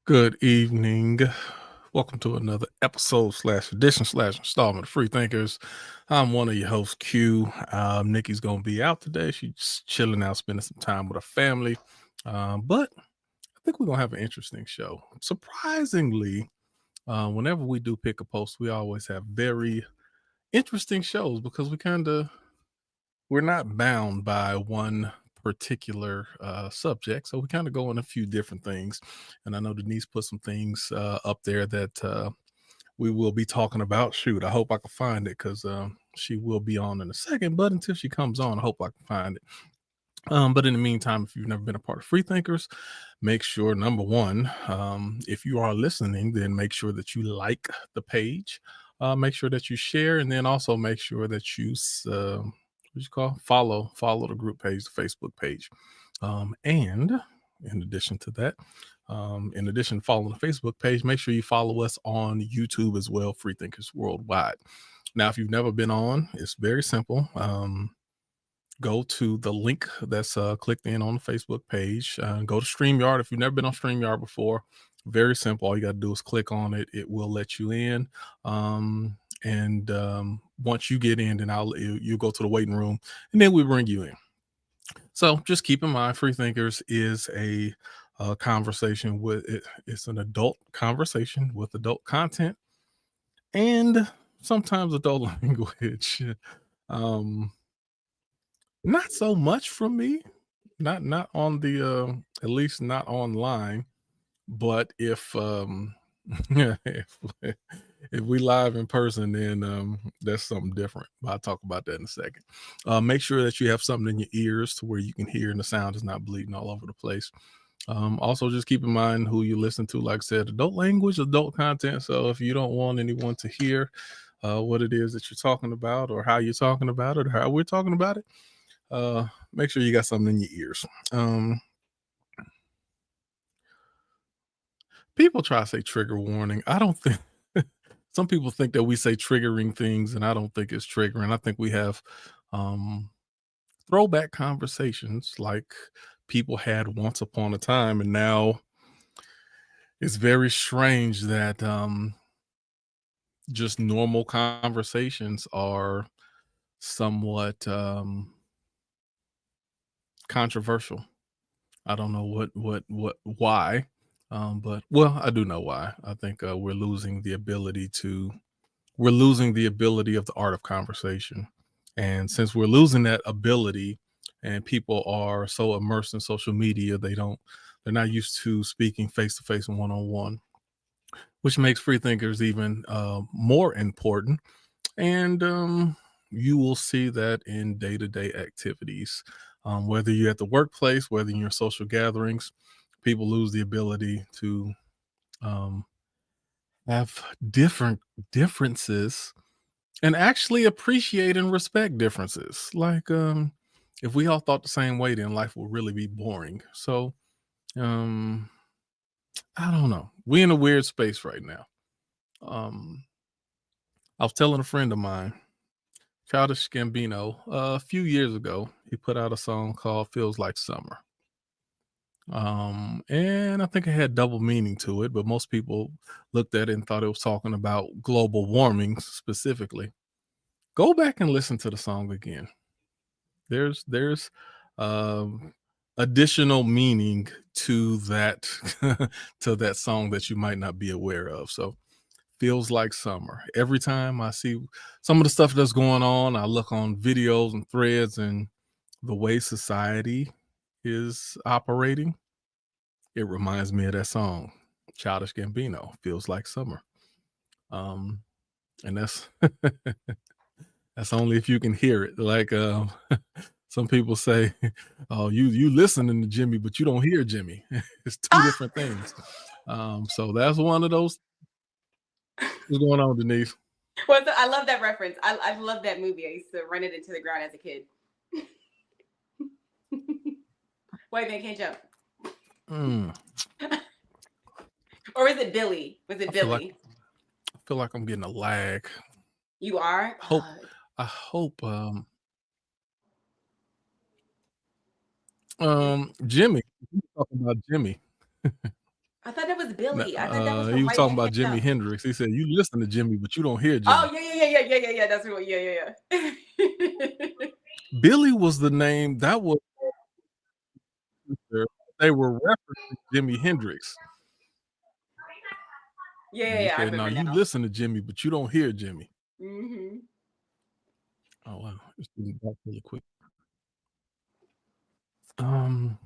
Good evening. Welcome to another episode slash edition slash installment of Free Thinkers. I'm one of your hosts, Q. Nikki's going to be out today. She's chilling out, spending some time with her family. But I think we're going to have an interesting show. Surprisingly, whenever we do pick a post, we always have very interesting shows because we're not bound by one particular subject, so we kind of go on a few different things. And I know Denise put some things up there that we will be talking about. Shoot, I hope I can find it because she will be on in a second. But until she comes on, I hope I can find it. But in the meantime, if you've never been a part of Free Thinkers, make sure number one, if you are listening, then make sure that you like the page. Make sure that you share, and then also make sure that you what you call follow the group page, the Facebook page. And in addition to that, in addition to following the Facebook page, make sure you follow us on YouTube as well, Free Thinkers Worldwide. Now, if you've never been on, it's very simple. Go to the link that's clicked in on the Facebook page. Go to StreamYard. If you've never been on StreamYard before, very simple. All you got to do is click on it. It will let you in. And once you get in, then you go to the waiting room, and then we bring you in. So just keep in mind, Free Thinkers is a conversation with it. It's an adult conversation with adult content and sometimes adult language. Not so much from me, not on the at least not online. But if if if we live in person, then that's something different. I'll talk about that in a second. Make sure that you have something in your ears to where you can hear and the sound is not bleeding all over the place. Also, just keep in mind who you listen to. Like I said, adult language, adult content. So if you don't want anyone to hear what it is that you're talking about, or how you're talking about it, or how we're talking about it, make sure you got something in your ears. People try to say trigger warning. I don't think some people think that we say triggering things, and I don't think it's triggering. I think we have throwback conversations like people had once upon a time, and now it's very strange that just normal conversations are somewhat controversial. I don't know why, but well, I do know why. I think we're losing the ability of the art of conversation, and since we're losing that ability, and people are so immersed in social media, they're not used to speaking face to face and one on one, which makes free thinkers even more important. And you will see that in day to day activities. Whether you're at the workplace, whether in your social gatherings, people lose the ability to um, have differences and actually appreciate and respect differences. Like, if we all thought the same way, then life would really be boring. So, um, I don't know. We in a weird space right now. Um, I was telling a friend of mine, Childish Gambino, a few years ago, he put out a song called "Feels Like Summer." And I think it had double meaning to it, but most people looked at it and thought it was talking about global warming specifically. Go back and listen to the song again. There's um, additional meaning to that to that song that you might not be aware of. So feels like summer. Every time I see some of the stuff that's going on, I look on videos and threads and the way society is operating, it reminds me of that song, Childish Gambino, Feels Like Summer. Um, and that's that's only if you can hear it. Like some people say, "Oh, you listening to Jimmy, but you don't hear Jimmy." It's two Ah! different things. So that's one of those. What's going on, Denise? Well, I love that reference. I love that movie. I used to run it into the ground as a kid. Wait, man, can't jump. Mm, Or was it Billy? Was I it feel like Billy? I'm getting a lag. You are? Hope I hope Jimmy. You talking about Jimmy? I thought it was No, Billy. I thought that was the he was white talking guy about hanging Jimi out. Hendrix. He said, "You listen to Jimmy, but you don't hear Oh Jimmy." yeah. That's what. Yeah. Billy was the name that was. They were referencing Jimi Hendrix. And he I said, "No, remember you now. listen to Jimmy, but you don't hear Jimmy." Mm-hmm. Oh wow, it's getting back really quick. Um,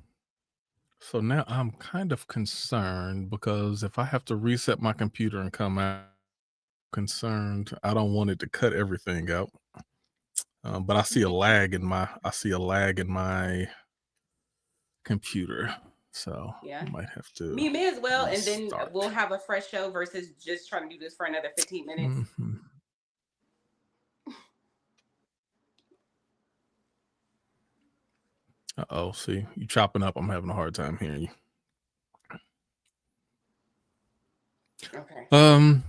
so now I'm kind of concerned because if I have to reset my computer and come out, concerned, I don't want it to cut everything out. But I see a lag in my computer, so Yeah. I might have to Me may as well, and then we'll restart. have a fresh show versus just trying to do this for another 15 minutes. Mhm. Uh-oh, see, you chopping up. I'm having a hard time hearing you. Okay.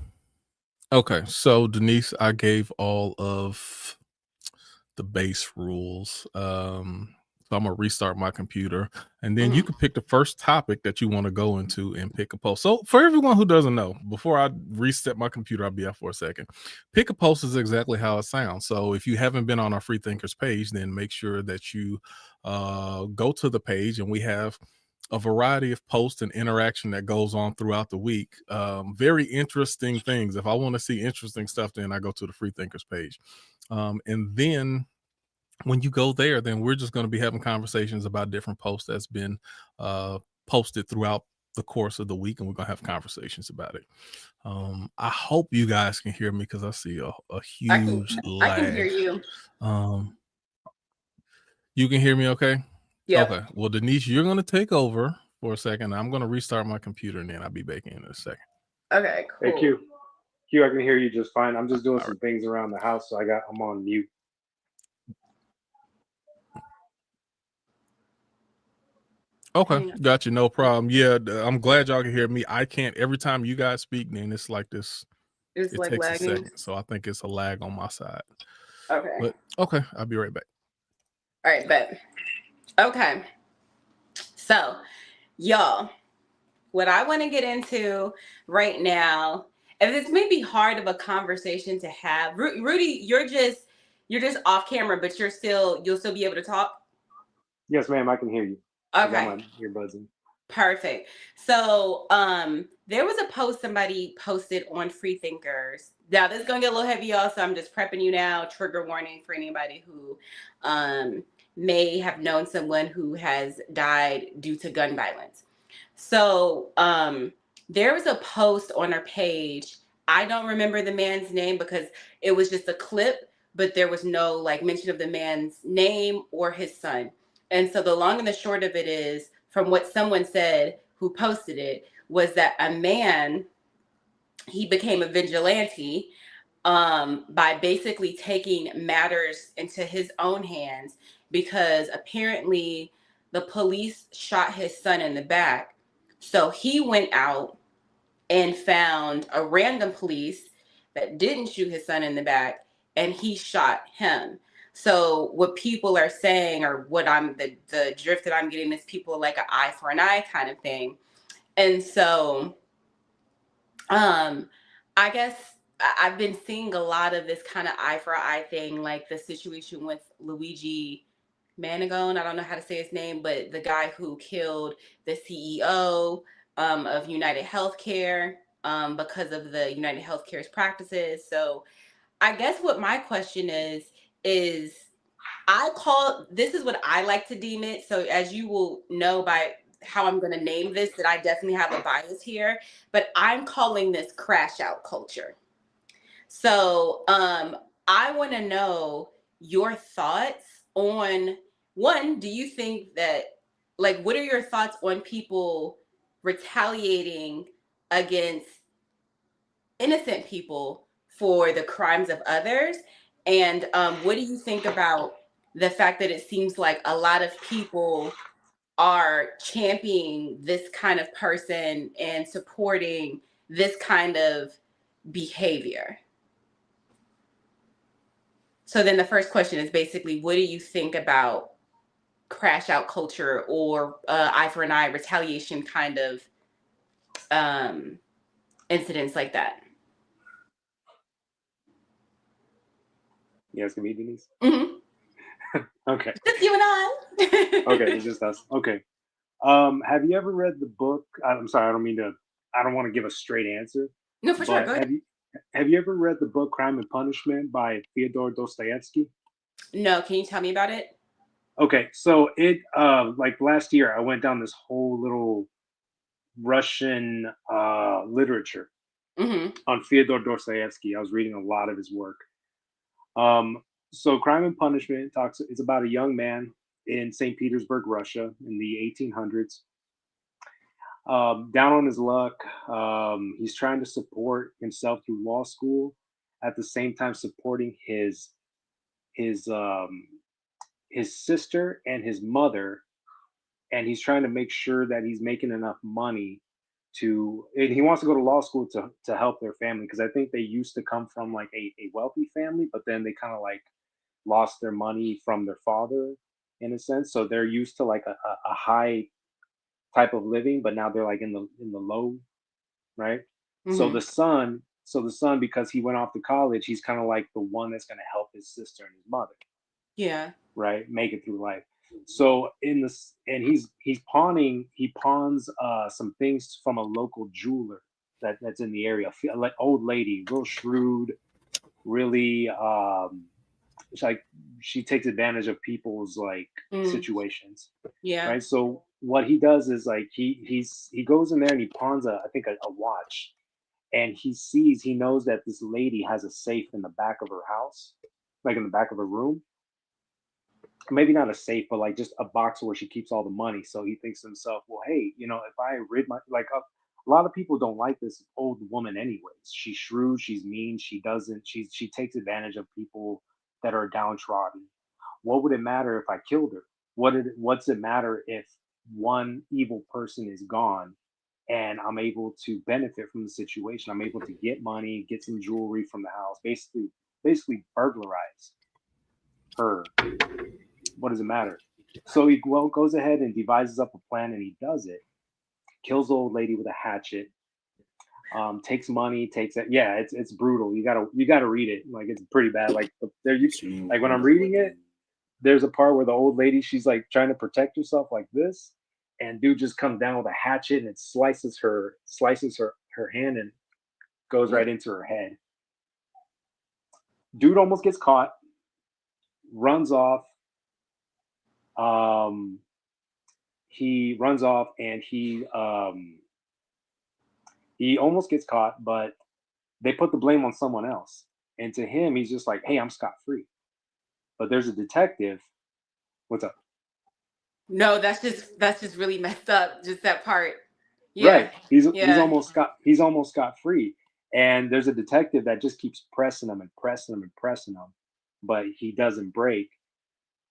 Okay, so Denise, I gave all of the base rules. So I'm gonna restart my computer, and then you Mhm. can pick the first topic that you want to go into and pick a post. So for everyone who doesn't know, before I reset my computer, I'll be out for a second. Pick a post is exactly how it sounds. So if you haven't been on our Free Thinkers page, then make sure that you go to the page, and we have a variety of posts and interaction that goes on throughout the week. Very interesting things. If I want to see interesting stuff, then I go to the Free Thinkers page. And then when you go there, then we're just going to be having conversations about different posts that's been posted throughout the course of the week, and we're going to have conversations about it. I hope you guys can hear me because I see a huge I can hear lag. you. You can hear me okay? Yep. Okay. Well, Denise, you're going to take over for a second. I'm going to restart my computer, and then I'll be back in a second. Okay, Hey cool. Q, I can hear you just fine. I'm just doing All some things around the house, so I'm on mute. Okay, Hang on. got you. No problem. Yeah, I'm glad y'all can hear me. I can't. Every time you guys speak, then it's like this. It's It like takes a lagging. second, so I think it's a lag on my side. Okay. But okay, I'll be right back. All right, bet. Okay. So, y'all, what I want to get into right now, and this may be hard of a conversation to have. Rudy, you're just off camera, but you'll still be able to talk. Yes, ma'am, I can hear you. I got Okay. my earbuds in. Perfect. So, there was a post somebody posted on Freethinkers. Now, this is gonna get a little heavy, y'all. So I'm just prepping you now. Trigger warning for anybody who may have known someone who has died due to gun violence. So, there was a post on our page. I don't remember the man's name because it was just a clip, but there was no like mention of the man's name or his son. And so the long and the short of it is, from what someone said who posted it, was that a man, he became a vigilante by basically taking matters into his own hands because apparently the police shot his son in the back. So he went out and found a random police that didn't shoot his son in the back, and he shot him. So what people are saying, or what the drift that I'm getting, is people are like an eye for an eye kind of thing. And so I guess I've been seeing a lot of this kind of eye for eye thing, like the situation with Luigi Manigone. I don't know how to say his name, but the guy who killed the CEO of United Healthcare because of the United Healthcare's practices. So I guess what my question is this is what I like to deem it. So as you will know by how I'm going to name this, that I definitely have a bias here, but I'm calling this crash out culture. So I want to know your thoughts on, one, do you think that, like, what are your thoughts on people retaliating against innocent people for the crimes of others? And what do you think about the fact that it seems like a lot of people are championing this kind of person and supporting this kind of behavior? So then the first question is basically, what do you think about crash out culture or eye for an eye retaliation kind of incidents like that. Yeah, it's gonna be Denise. Mm-hmm. Okay. Just you and I. Okay, it's just us. Okay. Have you ever read the book? I'm sorry, I don't want to give a straight answer. No, for sure. But Go ahead. have you ever read the book Crime and Punishment by Fyodor Dostoevsky? No, can you tell me about it? Okay, so it like last year I went down this whole little Russian literature Mm-hmm. on Fyodor Dostoevsky. I was reading a lot of his work. So Crime and Punishment it's about a young man in St. Petersburg, Russia in the 1800s. Down on his luck, he's trying to support himself through law school, at the same time supporting his his sister and his mother, and he's trying to make sure that he's making enough money and he wants to go to law school to help their family, because I think they used to come from like a wealthy family, but then they kind of like lost their money from their father in a sense, so they're used to like a high type of living, but now they're like in the low, right? So Mm-hmm. the son, because he went off to college, he's kind of like the one that's going to help his sister and his mother, Yeah. right, make it through life. So in this, and he pawns some things from a local jeweler that's in the area, like old lady, real shrewd, really it's like she takes advantage of people's like situations, Yeah. right? So what he does is like he goes in there and he pawns I think a watch, and he knows that this lady has a safe in the back of her house, like in the back of her room. Maybe not a safe, but like just a box where she keeps all the money. So he thinks to himself, well, hey, if I rid my like a lot of people don't like this old woman anyways. She's shrewd, she's mean, she takes advantage of people that are downtrodden. What would it matter if I killed her? What's it matter if one evil person is gone and I'm able to benefit from the situation? I'm able to get money, get some jewelry from the house, basically burglarize her. What does it matter? So he goes ahead and devises up a plan, and he does it. Kills the old lady with a hatchet. Takes money. Takes it. Yeah, it's brutal. You gotta read it. Like it's pretty bad. Like like when I'm reading it, there's a part where the old lady, she's like trying to protect herself like this, and dude just comes down with a hatchet and it slices her hand and goes right into her head. Dude almost gets caught. Runs off. Um, he runs off and he almost gets caught, but they put the blame on someone else. And to him, he's just like, "Hey, I'm scot free." But there's a detective. What's up? No, that's just really messed up. Just that part. Yeah. Right. He's Yeah. almost scot free. And there's a detective that just keeps pressing him and pressing him and pressing him, but he doesn't break,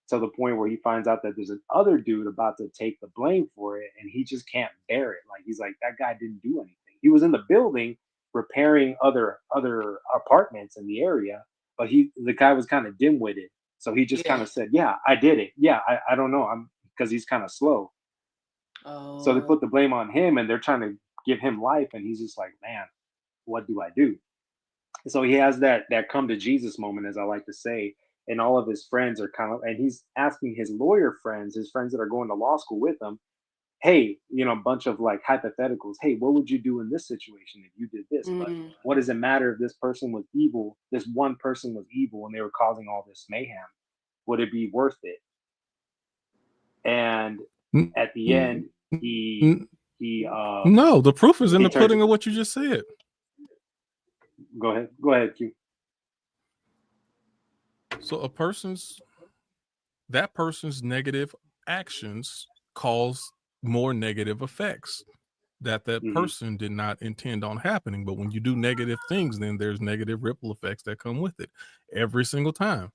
to the point where he finds out that there's another dude about to take the blame for it, and he just can't bear it. Like he's like, that guy didn't do anything. He was in the building repairing other apartments in the area, but the guy was kind of dim-witted. So he just kind Yeah. of said, "Yeah, I did it. Yeah, I don't know. I'm because he's kind of slow." So they Oh. put the blame on him, and they're trying to give him life, and he's just like, "Man, what do I do?" So he has that come to Jesus moment, as I like to say, and all of his friends are and he's asking his lawyer friends, his friends that are going to law school with him, hey, a bunch of like hypotheticals. Hey, what would you do in this situation if you did this? But what does it matter if this person was evil? This one person was evil, and they were causing all this mayhem. Would it be worth it? And at the end, no, the proof is in the turns- pudding of what you just said. Go ahead, Q. So that person's negative actions cause more negative effects that person did not intend on happening. But when you do negative things, then there's negative ripple effects that come with it every single time.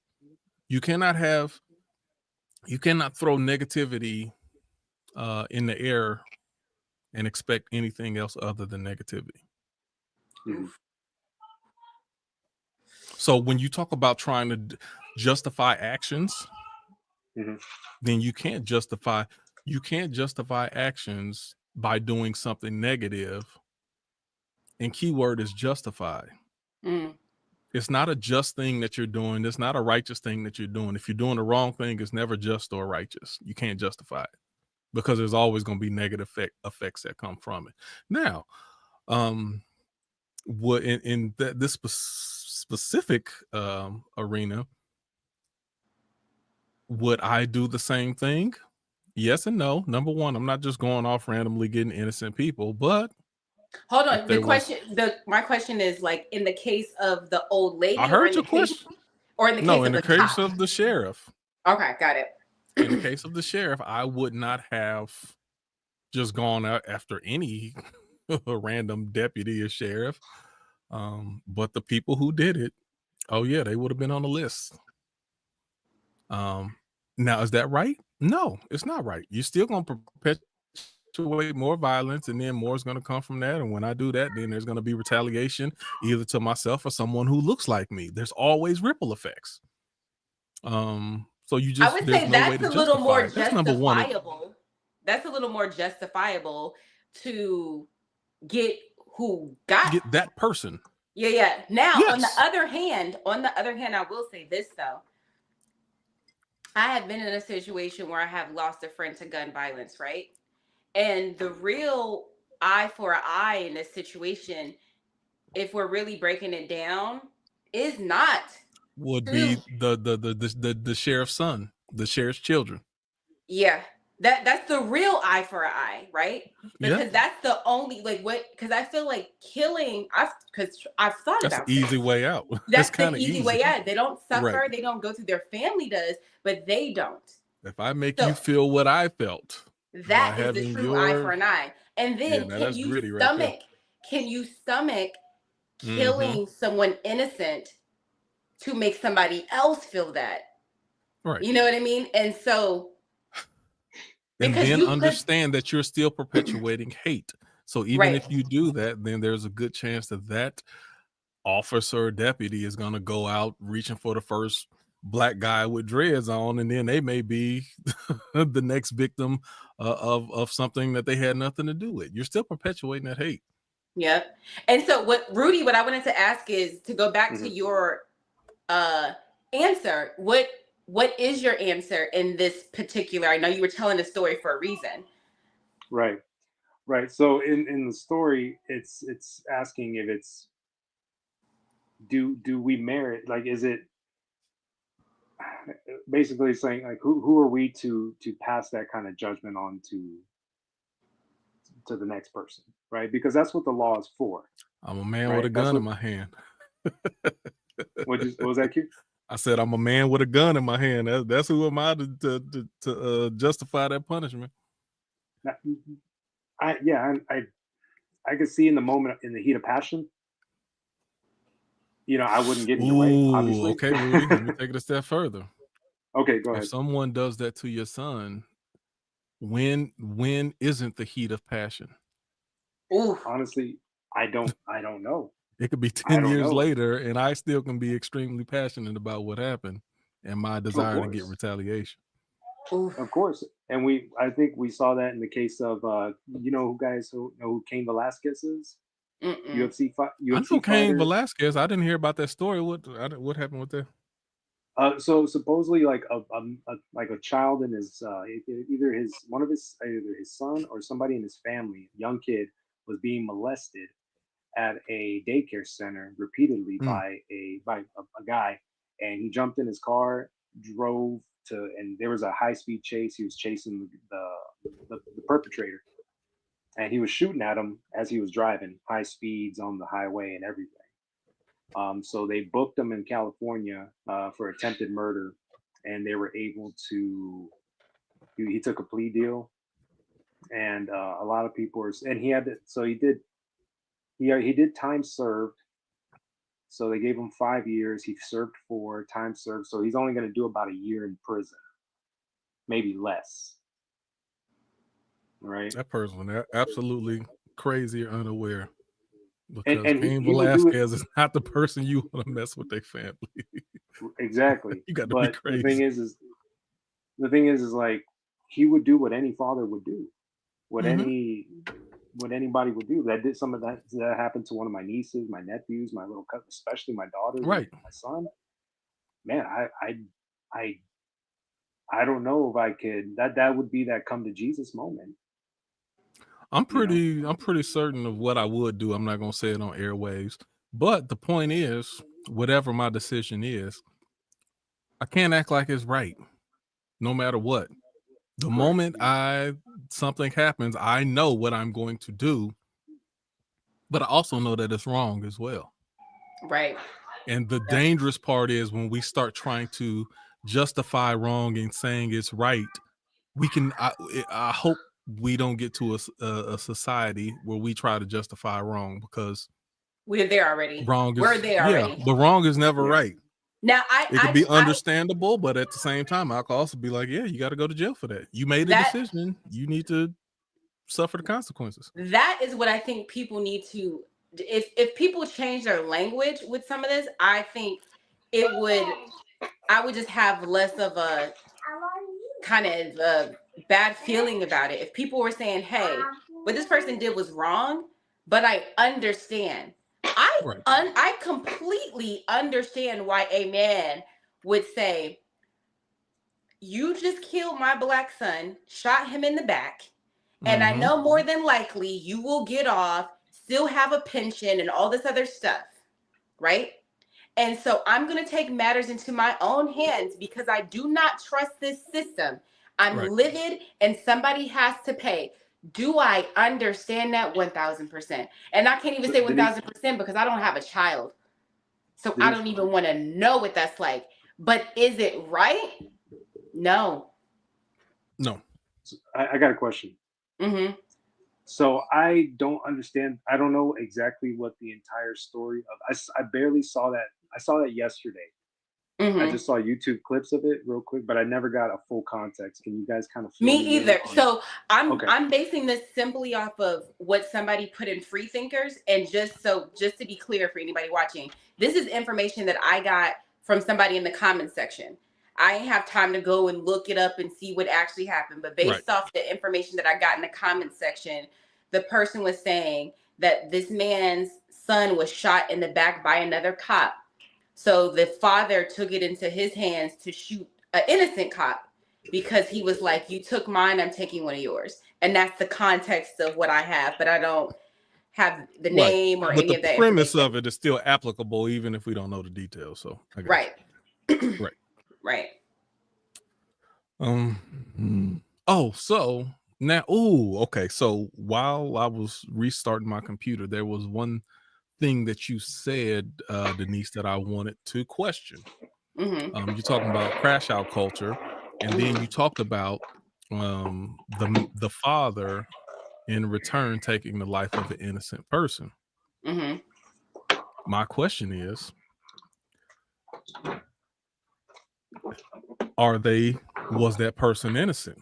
You cannot throw negativity in the air and expect anything else other than negativity. So when you talk about trying to justify actions, then you can't justify actions by doing something negative and keyword is justify. It's not a just thing that you're doing. It's not a righteous thing that you're doing. If you're doing the wrong thing, it's never just or righteous. You can't justify it because there's always going to be negative effects that come from it. Now, what in this specific arena, would I do the same thing? Yes and no. Number one, I'm not just going off randomly getting innocent people, but hold on. My question is, like, in the case of the old lady, I heard your question. Or in the case of the case cop? of the sheriff. Okay, got it. In the case of the sheriff, I would not have just gone out after any random deputy or sheriff. But the people who did it, oh yeah, they would have been on the list. Now, is that right? No, it's not right. You're still going to perpetuate more violence, and then more is going to come from that. And when I do that, then there's going to be retaliation either to myself or someone who looks like me. There's always ripple effects. So you just, I would say that's a little more justifiable. That's a little more justifiable to get that person. Yeah. Now, yes. On the other hand, I will say this though. I have been in a situation where I have lost a friend to gun violence, right? And the real eye for an eye in this situation, if we're really breaking it down, is not be the sheriff's son, the sheriff's children. Yeah. That's the real eye for an eye, right? Because that's the only, like, because I feel like killing, because I've thought about the easy way out. That's the easy way out. They don't suffer, right. They don't go through, their family does, but they don't. If I make you feel what I felt, that is the true eye for an eye. And then can you stomach killing someone innocent to make somebody else feel that? Right. You know what I mean? And so, and then understand that you're still perpetuating hate. So even if you do that, then there's a good chance that officer or deputy is going to go out reaching for the first black guy with dreads on, and then they may be the next victim of something that they had nothing to do with. You're still perpetuating that hate. Yep. And so what I wanted to ask is to go back to your answer. What is your answer in this particular? I know you were telling the story for a reason. Right. So in the story, it's asking if it's do we merit, like, is it basically saying, like, who are we to pass that kind of judgment on to the next person, right? Because that's what the law is for. I'm a man with a gun in my hand. What was that, Q? I said, I'm a man with a gun in my hand. That's who am I to justify that punishment? I could see in the moment, in the heat of passion, I wouldn't get in your way, obviously. Okay, Rudy, let me take it a step further. Okay, go ahead. If someone does that to your son, when isn't the heat of passion? Ooh. Honestly, I don't know. It could be 10 years later, and I still can be extremely passionate about what happened and my desire to get retaliation. Of course. And I think we saw that in the case of, guys who know who Cain Velasquez is? UFC I know Cain Velasquez. I didn't hear about that story. What happened with that? So supposedly, like a child in his either his son or somebody in his family, young kid, was being molested at a daycare center repeatedly by a guy, and he jumped in his car, drove to, and there was a high-speed chase. He was chasing the perpetrator, and he was shooting at him as he was driving high speeds on the highway and everything. So they booked him in California for attempted murder, and they were able to. He took a plea deal, and a lot of people were, and he did. He did time served. So they gave him 5 years. He served 4, time served. So he's only going to do about a year in prison, maybe less. Right? That person, absolutely crazy or unaware. Because Cain Velasquez is not the person you want to mess with their family. Exactly. You got to be crazy. The thing is like, he would do what any father would do. What any what anybody would do. That did some of that happened to one of my nieces, my nephews, my little cousin, especially my daughters, Right. my son. Man, I I don't know if I could. That would be that come to Jesus moment. I'm You know, pretty certain of what I would do. I'm not gonna say it on airwaves. But the point is, whatever my decision is, I can't act like it's right, no matter what. The correct. moment something happens, I know what I'm going to do, but I also know that it's wrong as well. Right. And the dangerous part is when we start trying to justify wrong and saying it's right. I hope we don't get to a society where we try to justify wrong, because We're there already. wrong We're is there yeah, already. but wrong is never Yeah. right. Now, It could be understandable, but at the same time, I could also be like, yeah, you got to go to jail for that. You made a decision. You need to suffer the consequences. That is what I think people need to. If people change their language with some of this, I think I would just have less of a kind of a bad feeling about it. If people were saying, hey, what this person did was wrong, but I understand. Right. I completely understand why a man would say, you just killed my black son, shot him in the back, and I know more than likely you will get off, still have a pension and all this other stuff, right? And so I'm going to take matters into my own hands because I do not trust this system. I'm Right. livid and somebody has to pay. Do I understand that 1,000%? And I can't even So, say Denise, 1,000% because I don't have a child. So I Denise, don't even want to know what that's like. But is it right? No. No. I got a question. Mm-hmm. So I don't understand. I don't know exactly what the entire story of. I barely saw that. I saw that yesterday. I Mm-hmm. just saw YouTube clips of it real quick, but I never got a full context. Can you guys kind of fill Me me in either. on- So Okay. I'm basing this simply off of what somebody put in Freethinkers, and just to be clear for anybody watching, this is information that I got from somebody in the comment section. I ain't have time to go and look it up and see what actually happened, but based off the information that I got in the comment section, the person was saying that this man's son was shot in the back by another cop. So the father took it into his hands to shoot an innocent cop because he was like, you took mine, I'm taking one of yours. And that's the context of what I have, but I don't have the name or But any the of that premise information. of it is still applicable, even if we don't know the details. So I got Right. you. Right. Right. Oh, so now, okay. So while I was restarting my computer, there was one thing that you said, Denise, that I wanted to question. Mm-hmm. You're talking about crash out culture, and then you talked about the father in return taking the life of an innocent person. Mm-hmm. My question is, was that person innocent?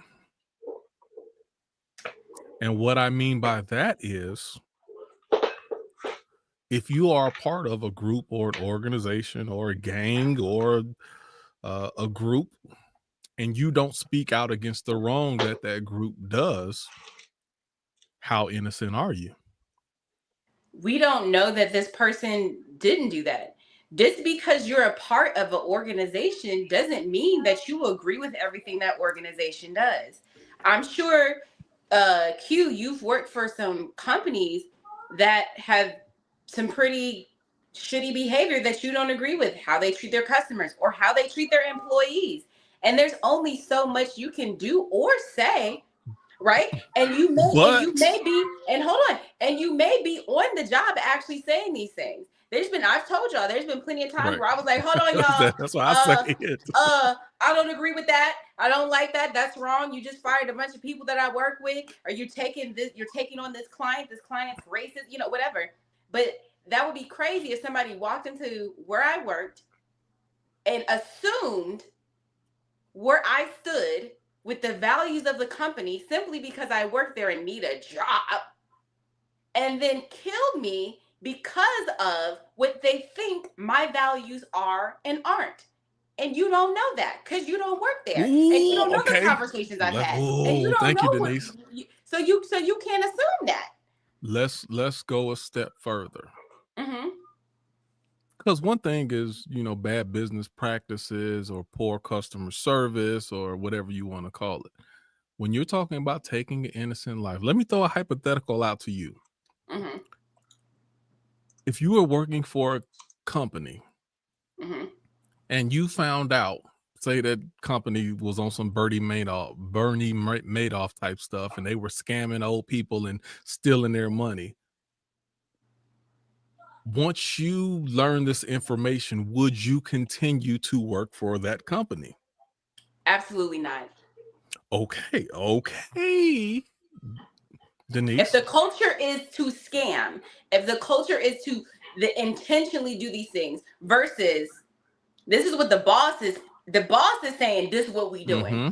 And what I mean by that is, if you are a part of a group or an organization or a gang or a group, and you don't speak out against the wrong that group does, how innocent are you? We don't know that this person didn't do that. Just because you're a part of an organization doesn't mean that you agree with everything that organization does. I'm sure, Q, you've worked for some companies that have some pretty shitty behavior that you don't agree with, how they treat their customers or how they treat their employees. And there's only so much you can do or say, right? And you may be, and hold on, and you may be on the job actually saying these things. I've told y'all, there's been plenty of times where I was like, hold on, y'all. That's why I say it. I don't agree with that. I don't like that. That's wrong. You just fired a bunch of people that I work with. Or you're taking on this client's racist, whatever. But that would be crazy if somebody walked into where I worked and assumed where I stood with the values of the company simply because I work there and need a job, and then killed me because of what they think my values are and aren't. And you don't know that because you don't work there. And you don't know the conversations I've had. And you don't Thank you, know Denise. so you can't assume that. let's go a step further. Mm-hmm. Because one thing is, bad business practices or poor customer service or whatever you want to call it. When you're talking about taking an innocent life, let me throw a hypothetical out to you. Mm-hmm. If you were working for a company Mm-hmm. and you found out, say that company was on some Bernie Madoff type stuff, and they were scamming old people and stealing their money. Once you learn this information, would you continue to work for that company? Absolutely not. Okay. If Denise? the culture is to scam, if the culture is to intentionally do these things versus this is what the boss is saying, this is what we doing, Mm-hmm.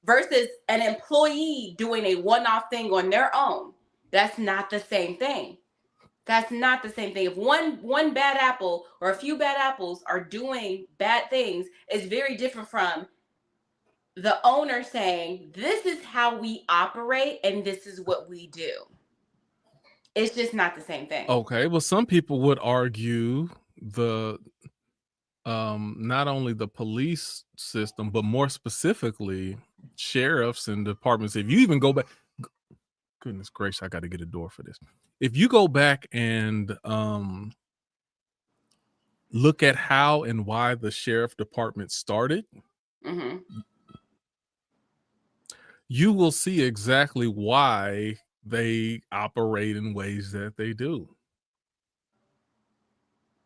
versus an employee doing a one-off thing on their own. That's not the same thing. That's not the same thing. If one bad apple or a few bad apples are doing bad things, it's very different from the owner saying, this is how we operate and this is what we do. It's just not the same thing. Okay. Well, some people would argue not only the police system, but more specifically sheriffs and departments. If you even go back, goodness gracious, I got to get a door for this. If you go back and look at how and why the sheriff department started, Mm-hmm. you will see exactly why they operate in ways that they do.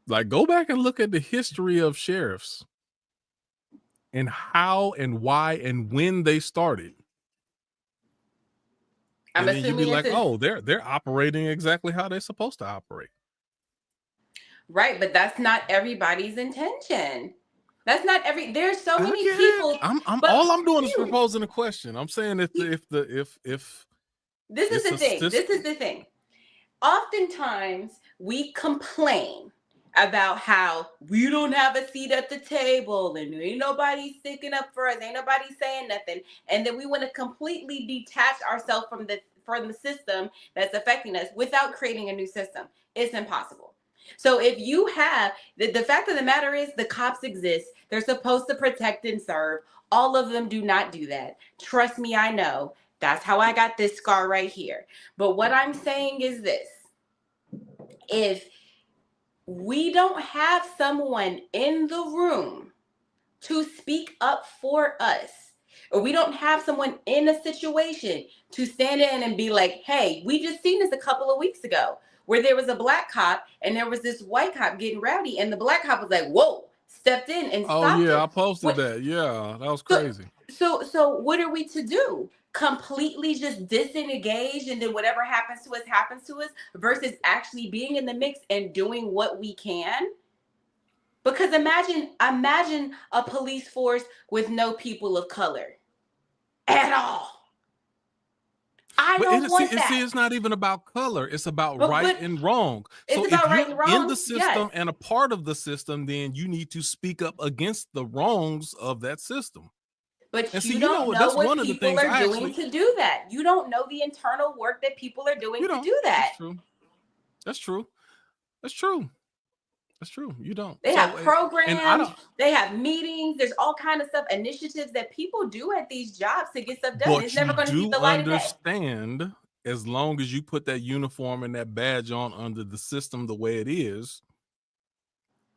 Like, go back and look at the history of sheriffs and how and why and when they started. I'm And then you'd be assuming like, this is oh, they're operating exactly how they're supposed to operate. right, but that's not everybody's intention. That's not there's so I many get people. it. I'm But all I'm doing is proposing a question. I'm saying if this is it's the a thing. This is the thing. Oftentimes we complain about how we don't have a seat at the table and ain't nobody sticking up for us, ain't nobody saying nothing, and then we want to completely detach ourselves from the system that's affecting us without creating a new system. It's impossible. So if you have the fact of the matter is the cops exist, they're supposed to protect and serve. All of them do not do that. Trust me, I know. That's how I got this scar right here. But what I'm saying is this: if we don't have someone in the room to speak up for us, or we don't have someone in a situation to stand in and be like, hey, we just seen this a couple of weeks ago where there was a black cop and there was this white cop getting rowdy, and the black cop was like, whoa, stepped in and Oh stopped yeah, him. I posted that. Yeah, that was crazy. So what are we to do? Completely just disengage and then whatever happens to us versus actually being in the mix and doing what we can? Because imagine a police force with no people of color at all. I don't want that. It's not even about color. It's about But right and wrong. it's So if about right you're and in wrong. the system Yes. and a part of the system, then you need to speak up against the wrongs of that system. But And see, you don't know that's what one of the people things are doing to do that. You don't know the internal work that people are doing to do that. That's true. That's true. That's true. That's true. You don't. They have programs, and I don't. they have meetings, there's all kind of stuff, initiatives that people do at these jobs to get stuff done. But It's you never going to see do the light of day. understand, as long as you put that uniform and that badge on under the system the way it is,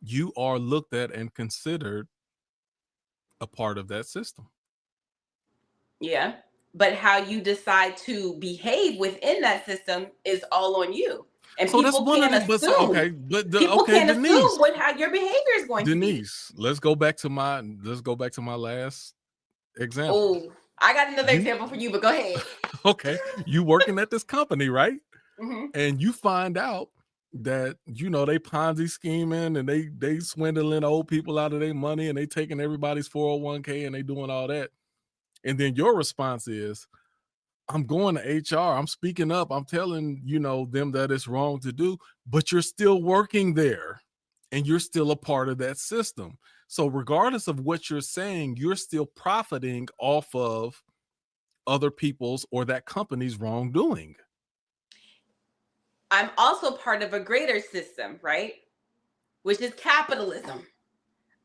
you are looked at and considered a part of that system. Yeah. But how you decide to behave within that system is all on you. And So that's people one of can't the. But assume. okay, but People can't Denise, assume how your behavior is going to be. Denise, let's go back to my last example. Oh, I got another example for you, but go ahead. Okay, you working at this company, right? Mm-hmm. And you find out that they Ponzi scheming and they swindling old people out of their money and they taking everybody's 401k and they doing all that. And then your response is, I'm going to HR, I'm speaking up, I'm telling them that it's wrong to do, but you're still working there and you're still a part of that system. So regardless of what you're saying, you're still profiting off of other people's or that company's wrongdoing. I'm also part of a greater system, right? Which is capitalism.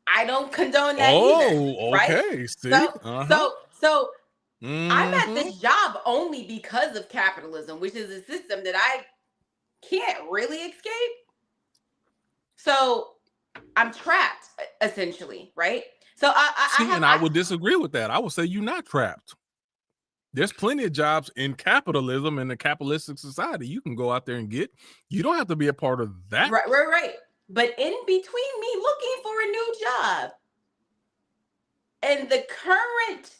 I don't condone that either, right? Okay. See? So I'm at Mhm. this job only because of capitalism, which is a system that I can't really escape. So I'm trapped, essentially, right? So I would disagree with that. I would say you're not trapped. There's plenty of jobs in capitalism in a capitalistic society you can go out there and get. You don't have to be a part of that. Right. But in between me looking for a new job and the current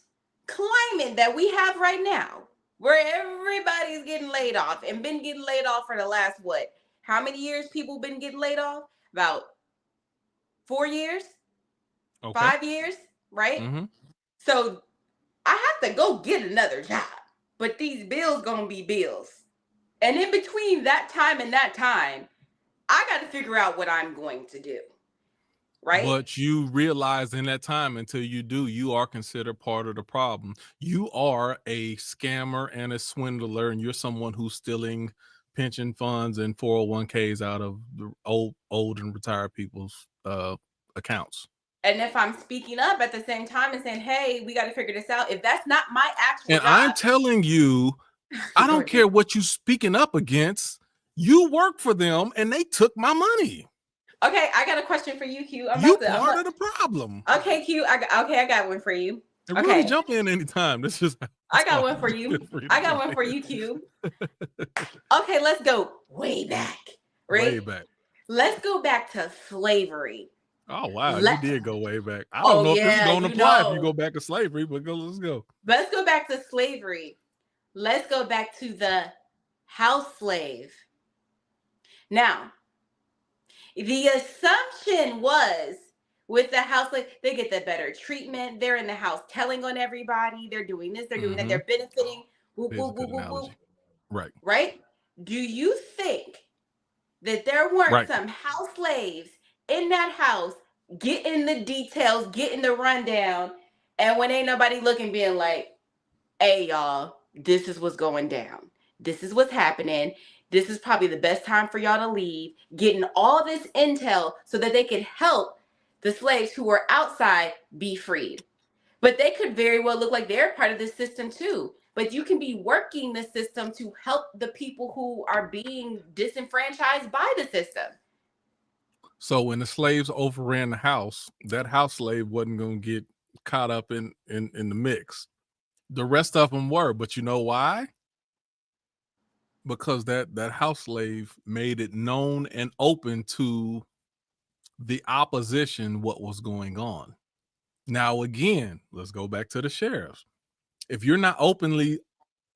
climate that we have right now, where everybody's getting laid off and been getting laid off for the last, what? How many years people been getting laid off? About 4 years? Okay. 5 years, right? Mm-hmm. So I have to go get another job, but these bills gonna be bills. And in between that time and that time, I got to figure out what I'm going to do, right? But you realize in that time, until you do, you are considered part of the problem. You are a scammer and a swindler, and you're someone who's stealing pension funds and 401ks out of the old and retired people's accounts. And if I'm speaking up at the same time and saying, hey, we got to figure this out, if that's not my actual And job, I'm telling you, I don't care what you speaking up against. You work for them and they took my money. Okay, I got a question for you, Q. You part of the problem. Okay, Q. I got one for you. And really jump in anytime. This is I got one for you. I got one for you, Q. Okay, let's go way back. Right? Way back. Let's go back to slavery. Oh wow, you did go way back. I don't know if this is going to apply if you go back to slavery, but let's go. Let's go back to slavery. Let's go back to the house slave. Now, the assumption was with the house slave, they get the better treatment. They're in the house telling on everybody. They're doing this, they're doing that, they're benefiting. Whoop, whoop, whoop, whoop, whoop. Right. Right? Do you think that there weren't some house slaves in that house getting the details, getting the rundown, and when ain't nobody looking, being like, hey, y'all, this is what's going down. This is what's happening. This is probably the best time for y'all to leave, getting all this intel so that they could help the slaves who were outside be freed. But they could very well look like they're part of the system too. But you can be working the system to help the people who are being disenfranchised by the system. So when the slaves overran the house, that house slave wasn't going to get caught up in the mix. The rest of them were, but you know why? Because that house slave made it known and open to the opposition what was going on. Now again, let's go back to the sheriffs. If you're not openly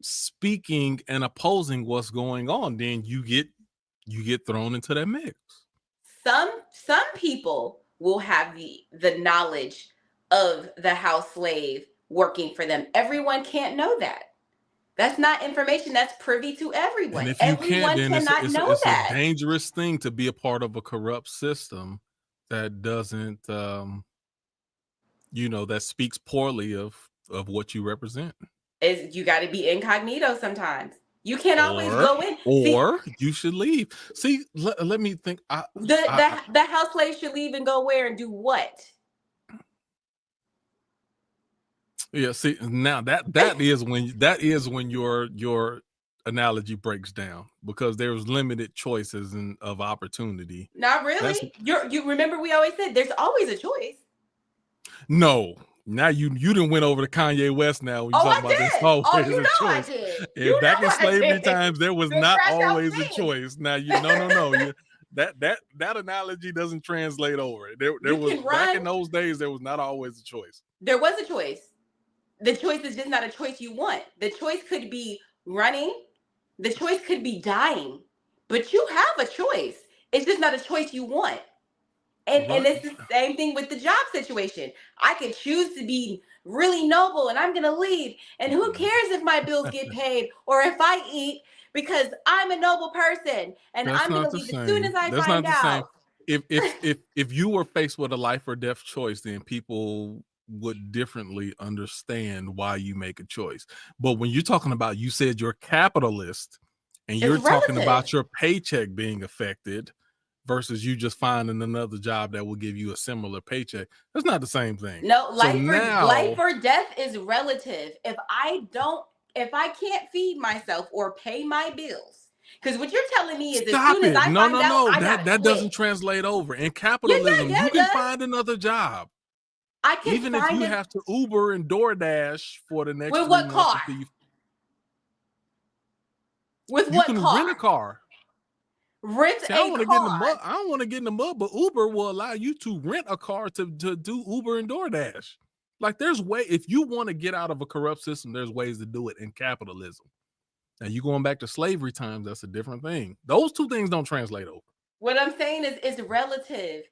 speaking and opposing what's going on, then you get thrown into that mix. Some people will have the knowledge of the house slave working for them. Everyone can't know that. That's not information that's privy to everyone. And if you Everyone can't, then it's that. a dangerous thing to be a part of a corrupt system that doesn't, that speaks poorly of what you represent. Is you got to be incognito sometimes. You can't always go in. Or you should leave. See, let me think. The house slave should leave and go where and do what? Yeah, see, now that is when your analogy breaks down, because there's limited choices of opportunity. Not really. You remember we always said there's always a choice. No. Now you didn't went over to Kanye West now when you talk about this always a choice. And back in slavery times, there was not always a choice. Now no. That analogy doesn't translate over. There was back in those days, there was not always a choice. There was a choice. The choice is just not a choice you want. The choice could be running. The choice could be dying. But you have a choice. It's just not a choice you want. And it's the same thing with the job situation. I could choose to be really noble and I'm going to leave. And who cares if my bills get paid or if I eat, because I'm a noble person and I'm going to leave as soon as I find out. If you were faced with a life or death choice, then people would differently understand why you make a choice. But when you're talking about, you said you're capitalist And It's you're talking relative. about your paycheck being affected versus you just finding another job that will give you a similar paycheck. That's not the same thing. No, So life or death is relative. If I can't feed myself or pay my bills, because what you're telling me is as soon as I find out, I gotta that quit. doesn't translate over. In capitalism, you can find another job. I can even if you have to Uber and DoorDash for the next 3 with what months car? until you With you what can car? rent a car. Rent See, a I don't want to car. get in the mud. I don't want to get in the mud, but Uber will allow you to rent a car to do Uber and DoorDash. Like there's way, if you want to get out of a corrupt system, there's ways to do it in capitalism. Now you going back to slavery times, that's a different thing. Those two things don't translate over. What I'm saying is it's relative.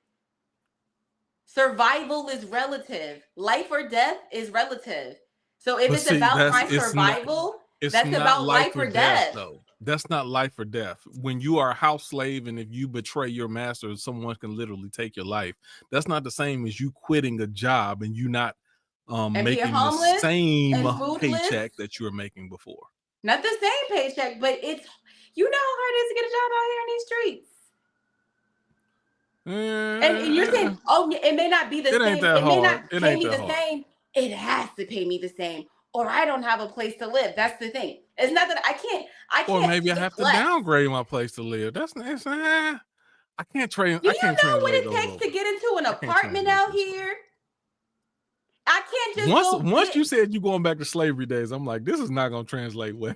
Survival is relative. Life or death is relative. So if it's about my survival, that's about life or death. Though. That's not life or death. When you are a house slave and if you betray your master, someone can literally take your life. That's not the same as you quitting a job and you not making the same paycheck that you were making before. Not the same paycheck, but it's, you know how hard it is to get a job out here in these streets. And you're saying, oh, it may not be the same. It may not pay me the same. It has to pay me the same, or I don't have a place to live. That's the thing. It's not that I can't. Or maybe I have to downgrade my place to live. I can't train. Do you know what it takes to get into an apartment out here? I can't just once you said you're going back to slavery days, I'm like, this is not going to translate well.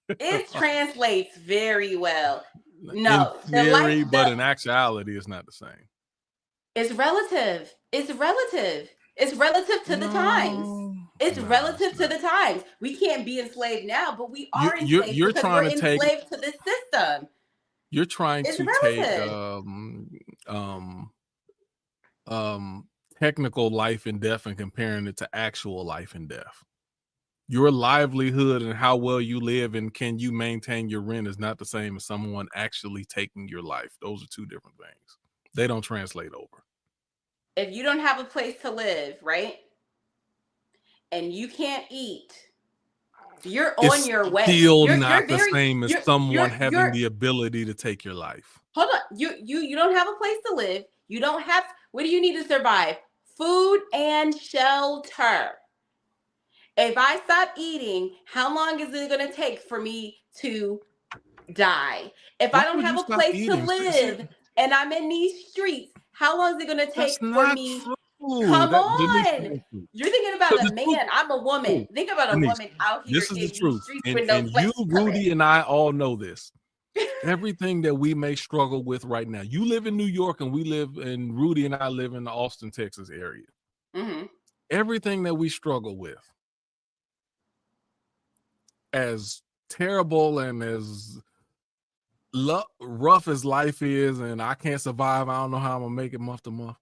It translates very well. No, in theory, but in actuality, it's not the same. It's relative. It's relative. It's relative to the times. It's relative to the times. We can't be enslaved now, but we are enslaved because we're enslaved to this system. You're trying to take technical life and death and comparing it to actual life and death. Your livelihood and how well you live and can you maintain your rent is not the same as someone actually taking your life. Those are two different things. They don't translate over. If you don't have a place to live, right? And you can't eat, you're on your way. Still not the same as someone having the ability to take your life. Hold on. You don't have a place to live. You don't have, what do you need to survive? Food and shelter. If I stop eating, how long is it going to take for me to die? If I don't have a place to live and I'm in these streets, how long is it going to take for me? Come on. You're thinking about a man. I'm a woman. Think about a woman out here. This is the truth. And you, Rudy, and I all know this. Everything that we may struggle with right now. You live in New York and Rudy and I live in the Austin, Texas area. Mm-hmm. Everything that we struggle with, as terrible and as rough as life is, and I can't survive, I don't know how I'm gonna make it month to month.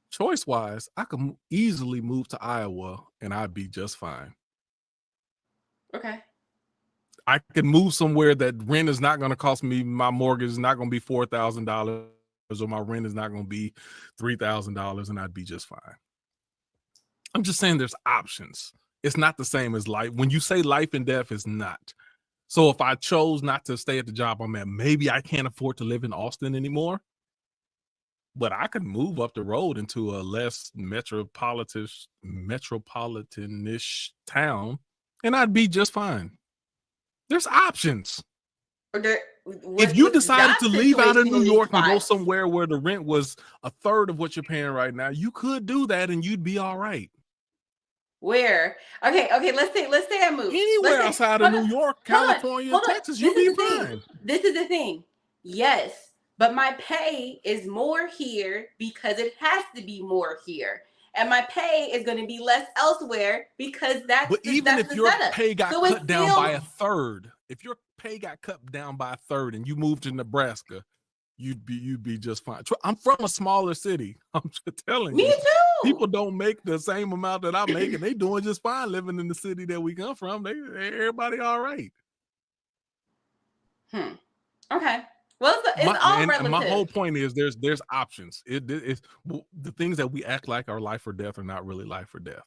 Choice wise, I could easily move to Iowa and I'd be just fine. Okay. I could move somewhere that rent is not going to cost me, my mortgage is not going to be $4,000 or my rent is not going to be $3,000 and I'd be just fine. I'm just saying there's options. It's not the same as life. When you say life and death, it's not. So if I chose not to stay at the job I'm at, maybe I can't afford to live in Austin anymore, but I could move up the road into a less metropolitan-ish town and I'd be just fine. There's options. If you decided to leave out of New York and go somewhere where the rent was a third of what you're paying right now, you could do that and you'd be all right. Where? Okay. Let's say I move anywhere outside of New York, California, Texas. You'll be fine. This is the thing. Yes, but my pay is more here because it has to be more here, and my pay is going to be less elsewhere because that's. But even if your pay got cut down by a third, and you moved to Nebraska, you'd be just fine. I'm from a smaller city. I'm just telling you. Me too. People don't make the same amount that I'm making. They doing just fine living in the city that we come from. Everybody all right. Okay. Well, it's all relative. And my whole point is there's options. It's the things that we act like are life or death are not really life or death.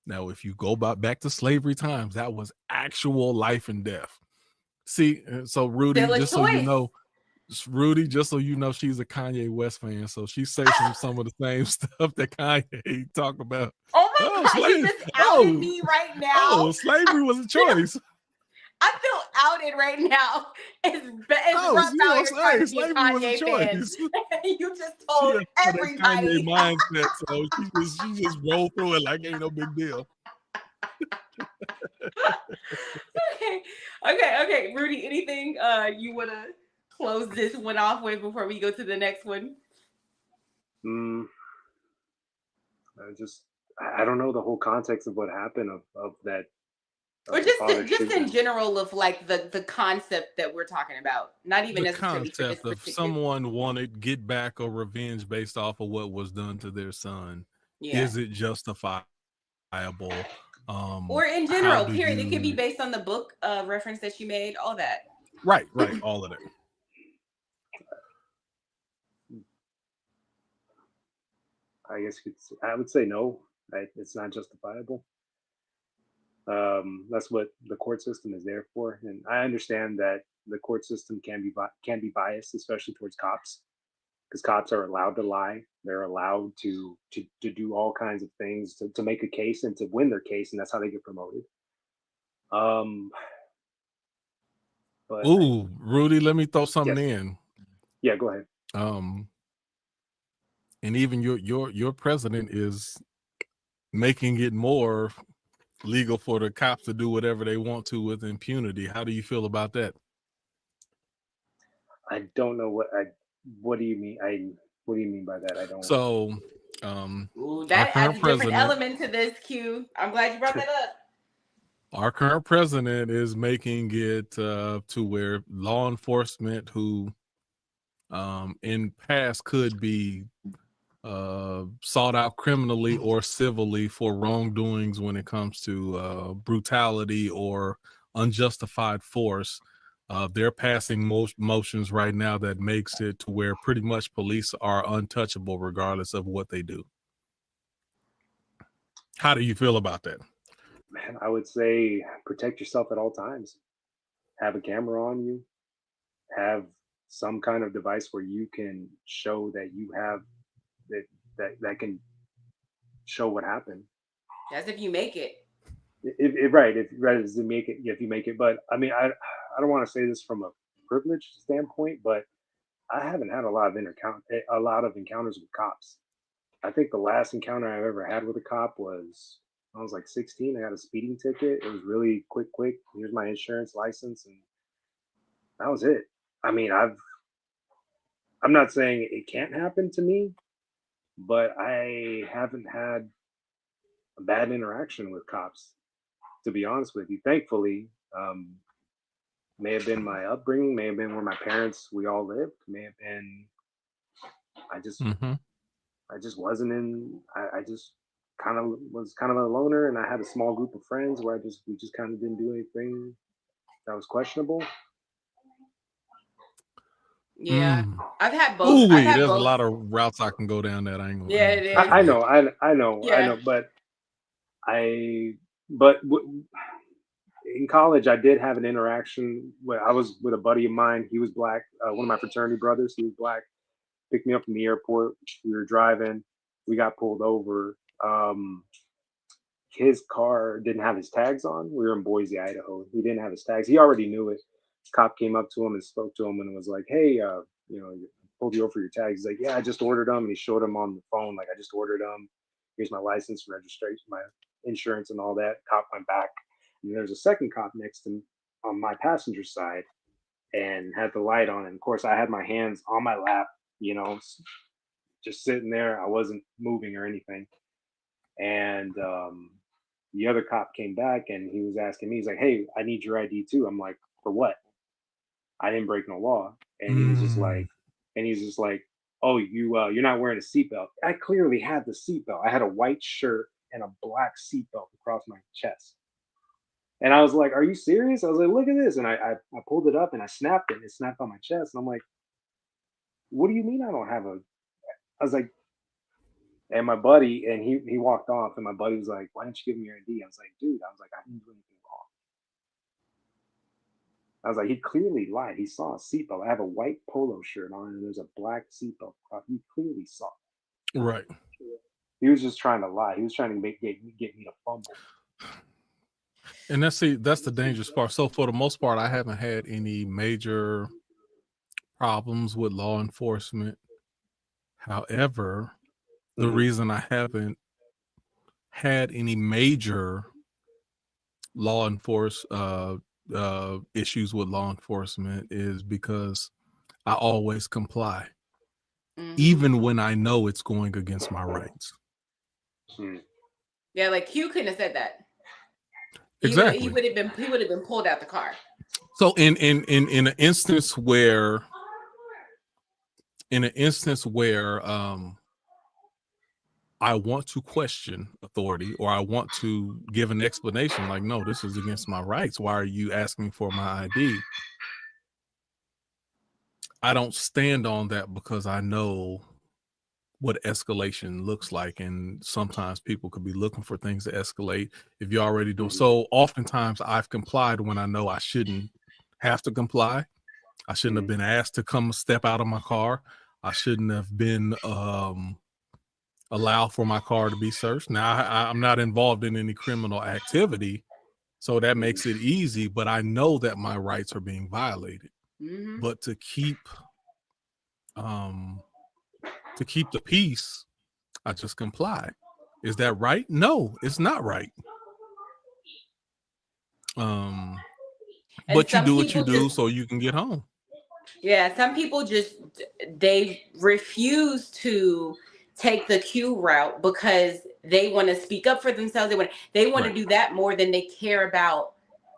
Now, if you go back to slavery times, that was actual life and death. See, so Rudy, Still a just so you choice. know, Rudy, just so you know, she's a Kanye West fan, so she says some of the same stuff that Kanye talk about. Oh my Oh, God, you slave! just outed me right now. Slavery was a choice. I feel outed right now. It's rough You out know, here trying to be a slavery was a Kanye fan. choice. You just She told has that Kanye everybody. mindset, so she just rolled through it like ain't no big deal. Okay. Rudy, anything you want to close this one off with before we go to the next one? I don't know the whole context of what happened of that. Or just in general of like the concept that we're talking about, not even The necessarily for this concept of particular. someone wanted get back or revenge based off of what was done to their son. Yeah. Is it justifiable? Or in general, period. You... It could be based on the book reference that you made, all that. Right, all of it. I guess I would say no. It's not justifiable. That's what the court system is there for, and I understand that the court system can be biased, especially towards cops, because cops are allowed to lie. They're allowed to do all kinds of things to make a case and to win their case, and that's how they get promoted. But Rudy, let me throw something in. Yeah, go ahead. And even your president is making it more legal for the cops to do whatever they want to with impunity. How do you feel about that? I don't know what do you mean? What do you mean by that? I don't. So, that adds a different element to this, Q. I'm glad you brought that up. Our current president is making it to where law enforcement who in past could be sought out criminally or civilly for wrongdoings when it comes to brutality or unjustified force. They're passing motions right now that makes it to where pretty much police are untouchable regardless of what they do. How do you feel about that? Man, I would say protect yourself at all times. Have a camera on you. Have some kind of device where you can show that you have that can show what happened. That's if you make it. If you make it. But I mean, I don't want to say this from a privileged standpoint, but I haven't had a lot of encounters with cops. I think the last encounter I've ever had with a cop was I was like 16. I got a speeding ticket. It was really quick. Here's my insurance license, and that was it. I mean, I'm not saying it can't happen to me, but I haven't had a bad interaction with cops, to be honest with you. Thankfully, may have been my upbringing, may have been where my parents we all lived, may have been. I just wasn't in. I just was kind of a loner, and I had a small group of friends where we just kind of didn't do anything that was questionable. Yeah, I've had both. There's a lot of routes I can go down that angle. Yeah, it is. I know, but in college I did have an interaction where I was with a buddy of mine. He was black. One of my fraternity brothers. He was black. Picked me up from the airport. We were driving. We got pulled over. His car didn't have his tags on. We were in Boise, Idaho. He didn't have his tags. He already knew it. Cop came up to him and spoke to him and was like, "Hey, pulled you over for your tags." He's like, "Yeah, I just ordered them." And he showed him on the phone, like, "I just ordered them. Here's my license, registration, my insurance, and all that." Cop went back. And there's a second cop next to me on my passenger side and had the light on. And of course, I had my hands on my lap, just sitting there. I wasn't moving or anything. And the other cop came back and he was asking me, he's like, "Hey, I need your ID too." I'm like, "For what? I didn't break no law." And he's just like, "Oh, you're not wearing a seatbelt." I clearly had the seatbelt. I had a white shirt and a black seatbelt across my chest. And I was like, "Are you serious?" I was like, "Look at this." And I pulled it up and I snapped it and it snapped on my chest. And I'm like, "What do you mean I don't have a?" I was like, and my buddy, and he walked off, and my buddy was like, "Why didn't you give me your ID?" I was like, "Dude," I was like, "I didn't do anything wrong. I was like, he clearly lied. He saw a seatbelt. I have a white polo shirt on, and there's a black seatbelt. He clearly saw it. Right. He was just trying to lie. He was trying to get me to fumble. And that's the dangerous part. So for the most part, I haven't had any major problems with law enforcement. However, the reason I haven't had any major law issues with law enforcement is because I always comply, even when I know it's going against my rights. Yeah, like Q couldn't have said that. Exactly. He would have been pulled out the car. So in an instance where I want to question authority, or I want to give an explanation like, no, this is against my rights. Why are you asking for my ID? I don't stand on that because I know what escalation looks like. And sometimes people could be looking for things to escalate if you already do. So oftentimes I've complied when I know I shouldn't have to comply. I shouldn't have been asked to come step out of my car. I shouldn't have been allow for my car to be searched. Now, I'm not involved in any criminal activity, so that makes it easy, but I know that my rights are being violated. But to keep the peace, I just comply. Is that right? No, it's not right. But you do what you do so you can get home. Yeah, some people they refuse to take the Q route because they want to speak up for themselves. They want to do that more than they care about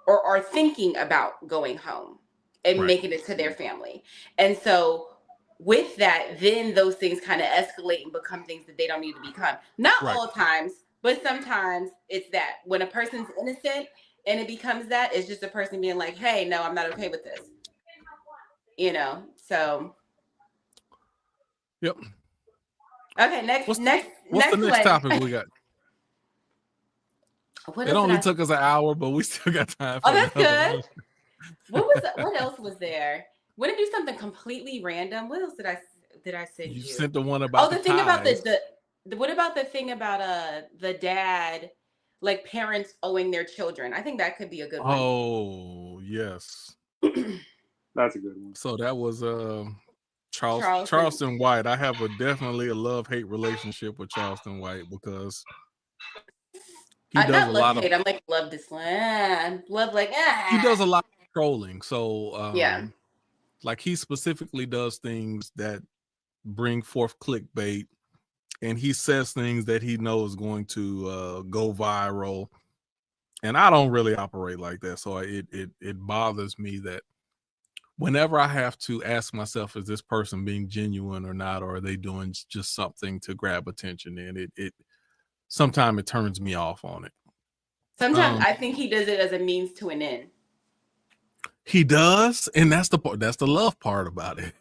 or are thinking about going home and making it to their family. And so with that, then those things kind of escalate and become things that they don't need to become. Not all times, but sometimes it's that when a person's innocent and it becomes that, it's just a person being like, hey, no, I'm not okay with this. So. Yep. Okay, what's the next topic we got? It only took us an hour, but we still got time for that's good. What else was there? Want to do something completely random? What else did I send you? You sent the one about the thing about what about the thing about the dad, like parents owing their children? I think that could be a good one. Oh, yes. That's a good one. So that was Charleston White. I have definitely a love-hate relationship with Charleston White because he does a lot of hate. I'm like love this one. Love he does a lot of trolling. So yeah. Like he specifically does things that bring forth clickbait, and he says things that he knows is going to go viral. And I don't really operate like that. So it bothers me that whenever I have to ask myself, is this person being genuine or not, or are they doing just something to grab attention? And it sometimes it turns me off on it. Sometimes I think he does it as a means to an end. He does, and that's the love part about it.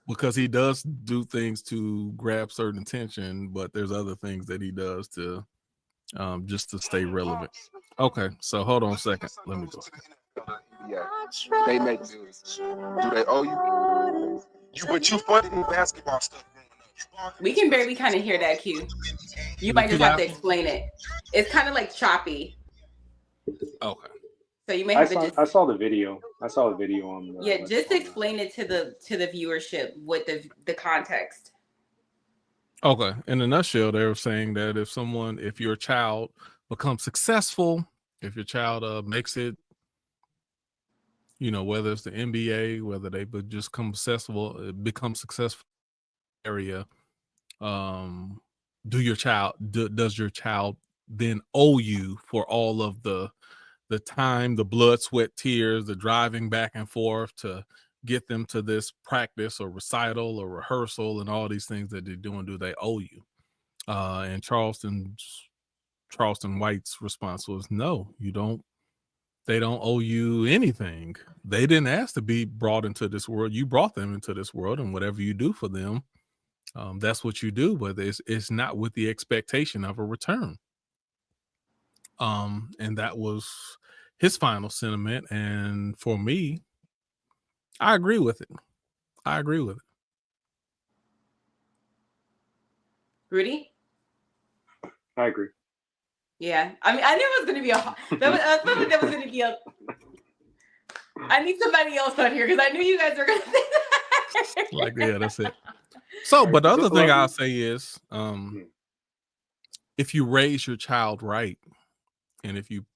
Because he does do things to grab certain attention, but there's other things that he does to just to stay relevant. Okay, so hold on a second. Let me go. Yeah, they make bills. Do they owe you? But you funded in basketball stuff growing up. We can barely kind of hear that, Q. You might just have to explain it. It's kind of like choppy. Okay. So you may have I saw the video. I saw the video on the. Yeah, just explain it to the viewership with the context. Okay. In a nutshell, they were saying that if your child becomes successful, if your child makes it, whether it's the NBA, whether they just become successful area, does your child then owe you for all of the time, the blood, sweat, tears, the driving back and forth to get them to this practice or recital or rehearsal and all these things that they're doing? Do they owe you? And Charleston White's response was, no, you don't. They don't owe you anything. They didn't ask to be brought into this world. You brought them into this world, and whatever you do for them, that's what you do. But it's not with the expectation of a return. And that was his final sentiment. And for me, I agree with it. I agree with it. Rudy? I agree. Yeah. I mean, I knew it was going to be I felt like that was going to be I need somebody else on here because I knew you guys were going to say that. Like, yeah, that's it. So, but the other thing I'll say is, if you raise your child right, and if you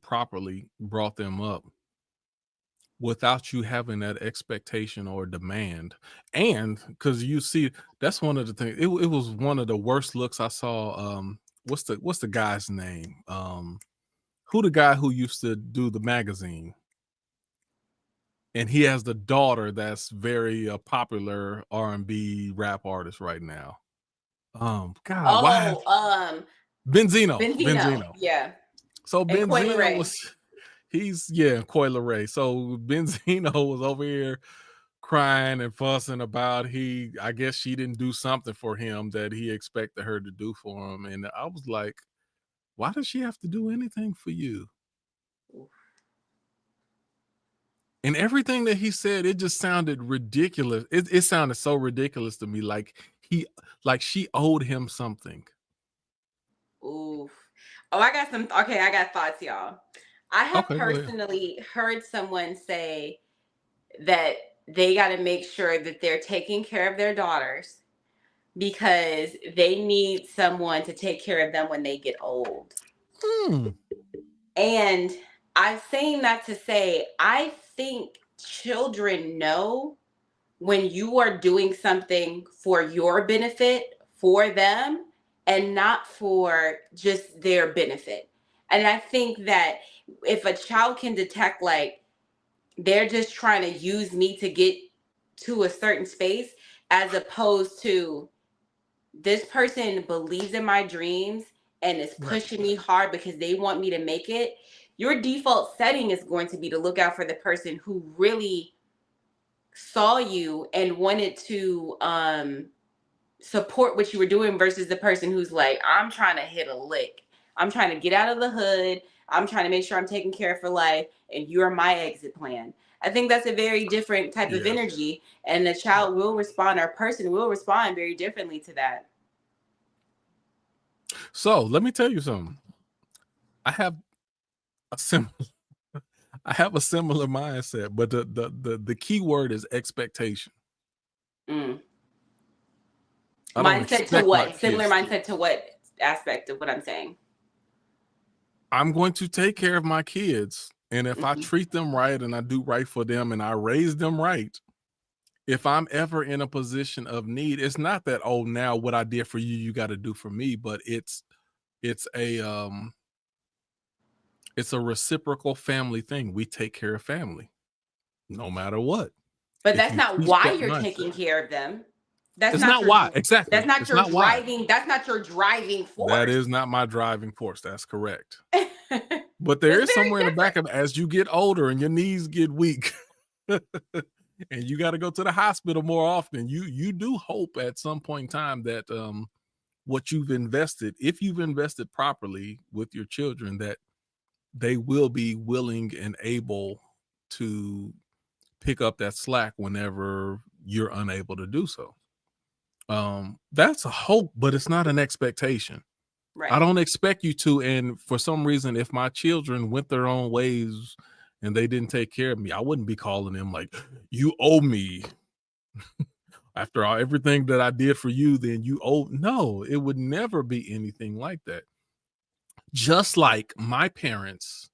properly brought them up without you having that expectation or demand, and because you see, that's one of the things. It was one of the worst looks I saw. What's the guy's name? Who the guy who used to do the magazine? And he has the daughter that's very popular R&B rap artist right now. God, why? Benzino. Yeah. So Benzino was, Coi Leray. So Benzino was over here crying and fussing about I guess she didn't do something for him that he expected her to do for him. And I was like, why does she have to do anything for you? And everything that he said, it just sounded ridiculous. It sounded so ridiculous to me, like she owed him something. Oof. Oh, I got thoughts, y'all. I have personally heard someone say that they got to make sure that they're taking care of their daughters because they need someone to take care of them when they get old. And I'm saying that to say, I think children know when you are doing something for your benefit for them and not for just their benefit. And I think that if a child can detect, like, they're just trying to use me to get to a certain space, as opposed to this person believes in my dreams and is pushing me hard because they want me to make it, your default setting is going to be to look out for the person who really saw you and wanted to support what you were doing versus the person who's like, I'm trying to hit a lick. I'm trying to get out of the hood. I'm trying to make sure I'm taken care of for life, and you're my exit plan. I think that's a very different type of energy, and the child will respond, or person will respond very differently to that. So let me tell you something. I have a similar mindset, but the key word is expectation. Mindset to what? Similar mindset to what aspect of what I'm saying? I'm going to take care of my kids, and if I treat them right and I do right for them and I raise them right, if I'm ever in a position of need, it's not that, oh, now what I did for you, you got to do for me, but it's a reciprocal family thing. We take care of family no matter what. But that's not why you're taking care of them. That's not why. Exactly. That's not your driving. That's not your driving force. That is not my driving force. That's correct. But there is somewhere in the back of it, as you get older and your knees get weak and you got to go to the hospital more often, you do hope at some point in time that what you've invested, if you've invested properly with your children, that they will be willing and able to pick up that slack whenever you're unable to do so. That's a hope, but it's not an expectation. Right. I don't expect you to. And for some reason, if my children went their own ways and they didn't take care of me, I wouldn't be calling them like, you owe me. After everything that I did for you, then you owe. No, it would never be anything like that. Just like my parents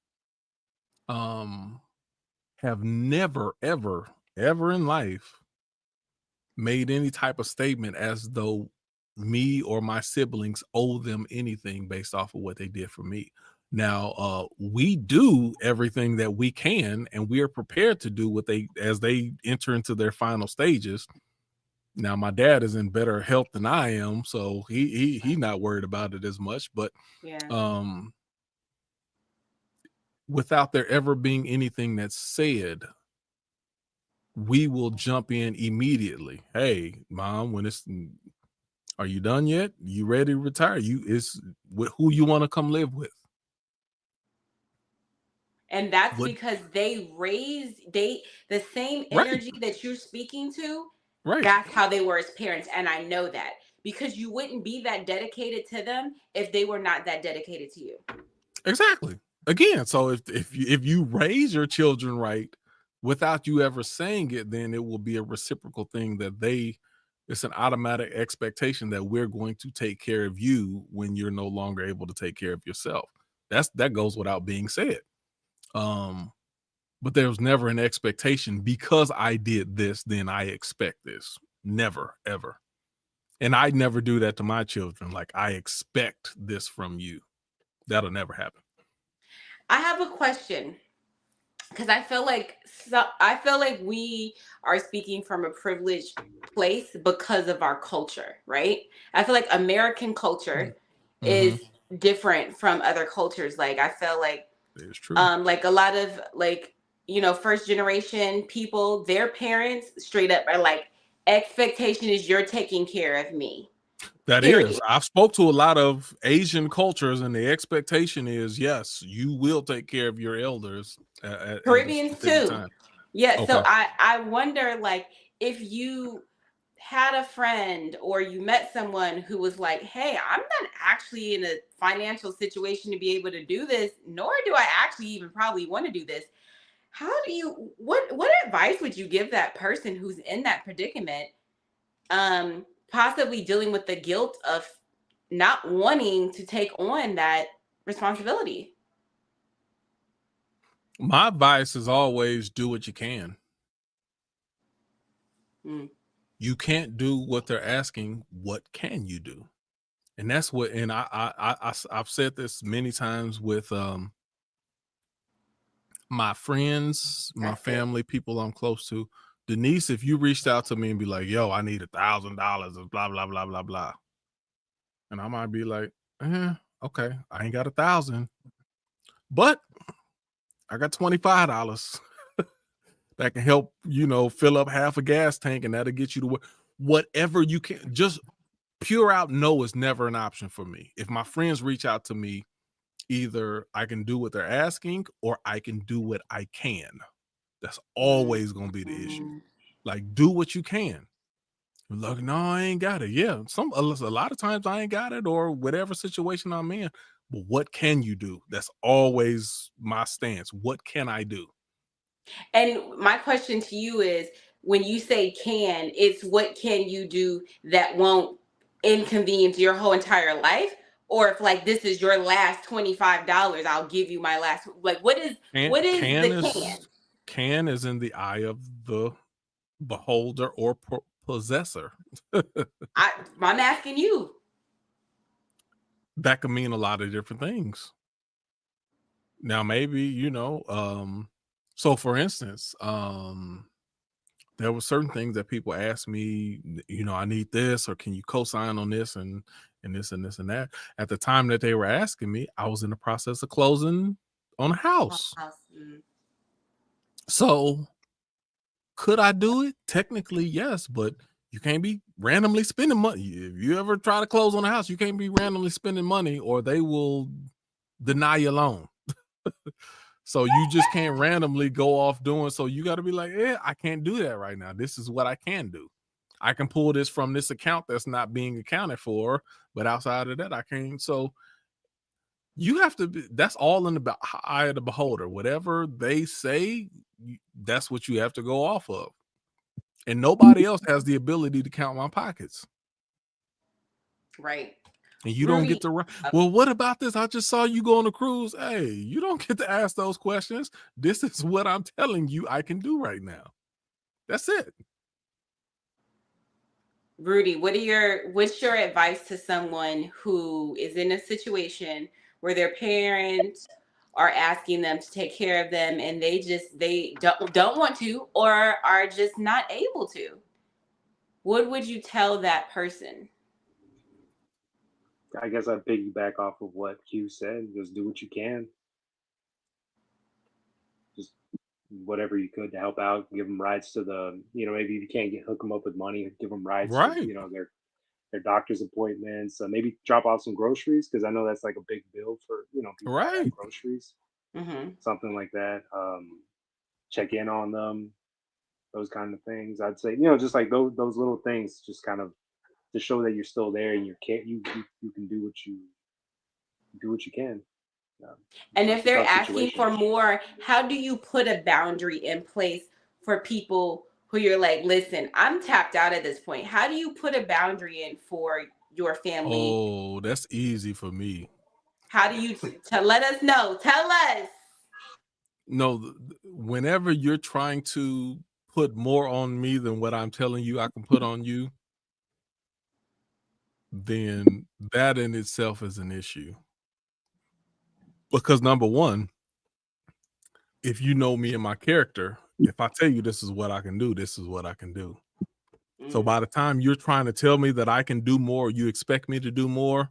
have never, ever in life made any type of statement as though me or my siblings owe them anything based off of what they did for me. Now, we do everything that we can, and we are prepared to do what as they enter into their final stages. Now, my dad is in better health than I am, so he not worried about it as much, but without there ever being anything that's said, we will jump in immediately. Hey, mom, are you done yet? You ready to retire? Who you want to come live with? And that's What? because the same Right. energy that you're speaking to, Right. that's how they were as parents. And I know that because you wouldn't be that dedicated to them if they were not that dedicated to you. Exactly. Again, so if you raise your children right without you ever saying it, then it will be a reciprocal thing that it's an automatic expectation that we're going to take care of you when you're no longer able to take care of yourself. That goes without being said. But there was never an expectation because I did this, then I expect this. Never, ever. And I never do that to my children. Like, I expect this from you. That'll never happen. I have a question because I feel like we are speaking from a privileged place because of our culture, right? I feel like American culture is different from other cultures. Like I feel like it's true. Like a lot of like, you know, first generation people, their parents straight up are like, expectation is you're taking care of me. That Period. is. I've spoke to a lot of Asian cultures, and the expectation is, yes, you will take care of your elders at Caribbeans too. time. Yeah. Okay. So I wonder, like, if you had a friend or you met someone who was like, hey, I'm not actually in a financial situation to be able to do this, nor do I actually even probably want to do this. How do you, what advice would you give that person who's in that predicament, possibly dealing with the guilt of not wanting to take on that responsibility? My advice is always do what you can. You can't do what they're asking. What can you do? And that's what, and I've said this many times with my friends, my family, people I'm close to. Denise, if you reached out to me and be like, yo, I need $1,000 of blah, blah, blah, blah, blah. And I might be like, okay, I ain't got 1,000, but I got $25 that can help, you know, fill up half a gas tank, and that'll get you to whatever you can. Just pure out no is never an option for me. If my friends reach out to me, either I can do what they're asking or I can do what I can. That's always going to be the issue. Like, do what you can. Like, no, I ain't got it. Yeah, a lot of times I ain't got it, or whatever situation I'm in. But what can you do? That's always my stance. What can I do? And my question to you is, when you say can, it's what can you do that won't inconvenience your whole entire life? Or if like this is your last $25, I'll give you my last. Like, what is the can? Can is in the eye of the beholder or possessor. I'm asking you. That could mean a lot of different things. Now, maybe, you know, so for instance, there were certain things that people asked me, you know, I need this, or can you co-sign on this and this and this and that. At the time that they were asking me, I was in the process of closing on a house. So could I do it? Technically, yes, but you can't be randomly spending money. If you ever try to close on a house, you can't be randomly spending money, or they will deny your loan. So you just can't randomly go off doing. So you got to be like, yeah, I can't do that right now. This is what I can do. I can pull this from this account that's not being accounted for, but outside of that, I can't. So you have to be, that's all in the eye of the beholder. Whatever they say, that's what you have to go off of. And nobody else has the ability to count my pockets. Right. And you don't get to, well, what about this? I just saw you go on a cruise. Hey, you don't get to ask those questions. This is what I'm telling you I can do right now. That's it. Rudy, what's your advice to someone who is in a situation where their parents are asking them to take care of them and they don't want to, or are just not able to? What would you tell that person? I guess I'd piggyback off of what Q said. Just do what you can. Just whatever you could to help out. Give them rides to the, you know, maybe if you can't hook them up with money, give them rides to, you know, their doctor's appointments. Maybe drop off some groceries, because I know that's like a big bill for, you know, people that have groceries. something like that. Check in on them, those kind of things. I'd say, just like those little things, just kind of to show that you're still there and you can do what you can. And if they're tough asking for situation. more, how do you put a boundary in place for people who you're like, listen, I'm tapped out at this point? How do you put a boundary in for your family? Oh, that's easy for me. How do you let us know? Tell us. No, whenever you're trying to put more on me than what I'm telling you I can put on you, then that in itself is an issue. Because number one, if you know me and my character, if I tell you this is what I can do, this is what I can do. So by the time you're trying to tell me that I can do more, you expect me to do more,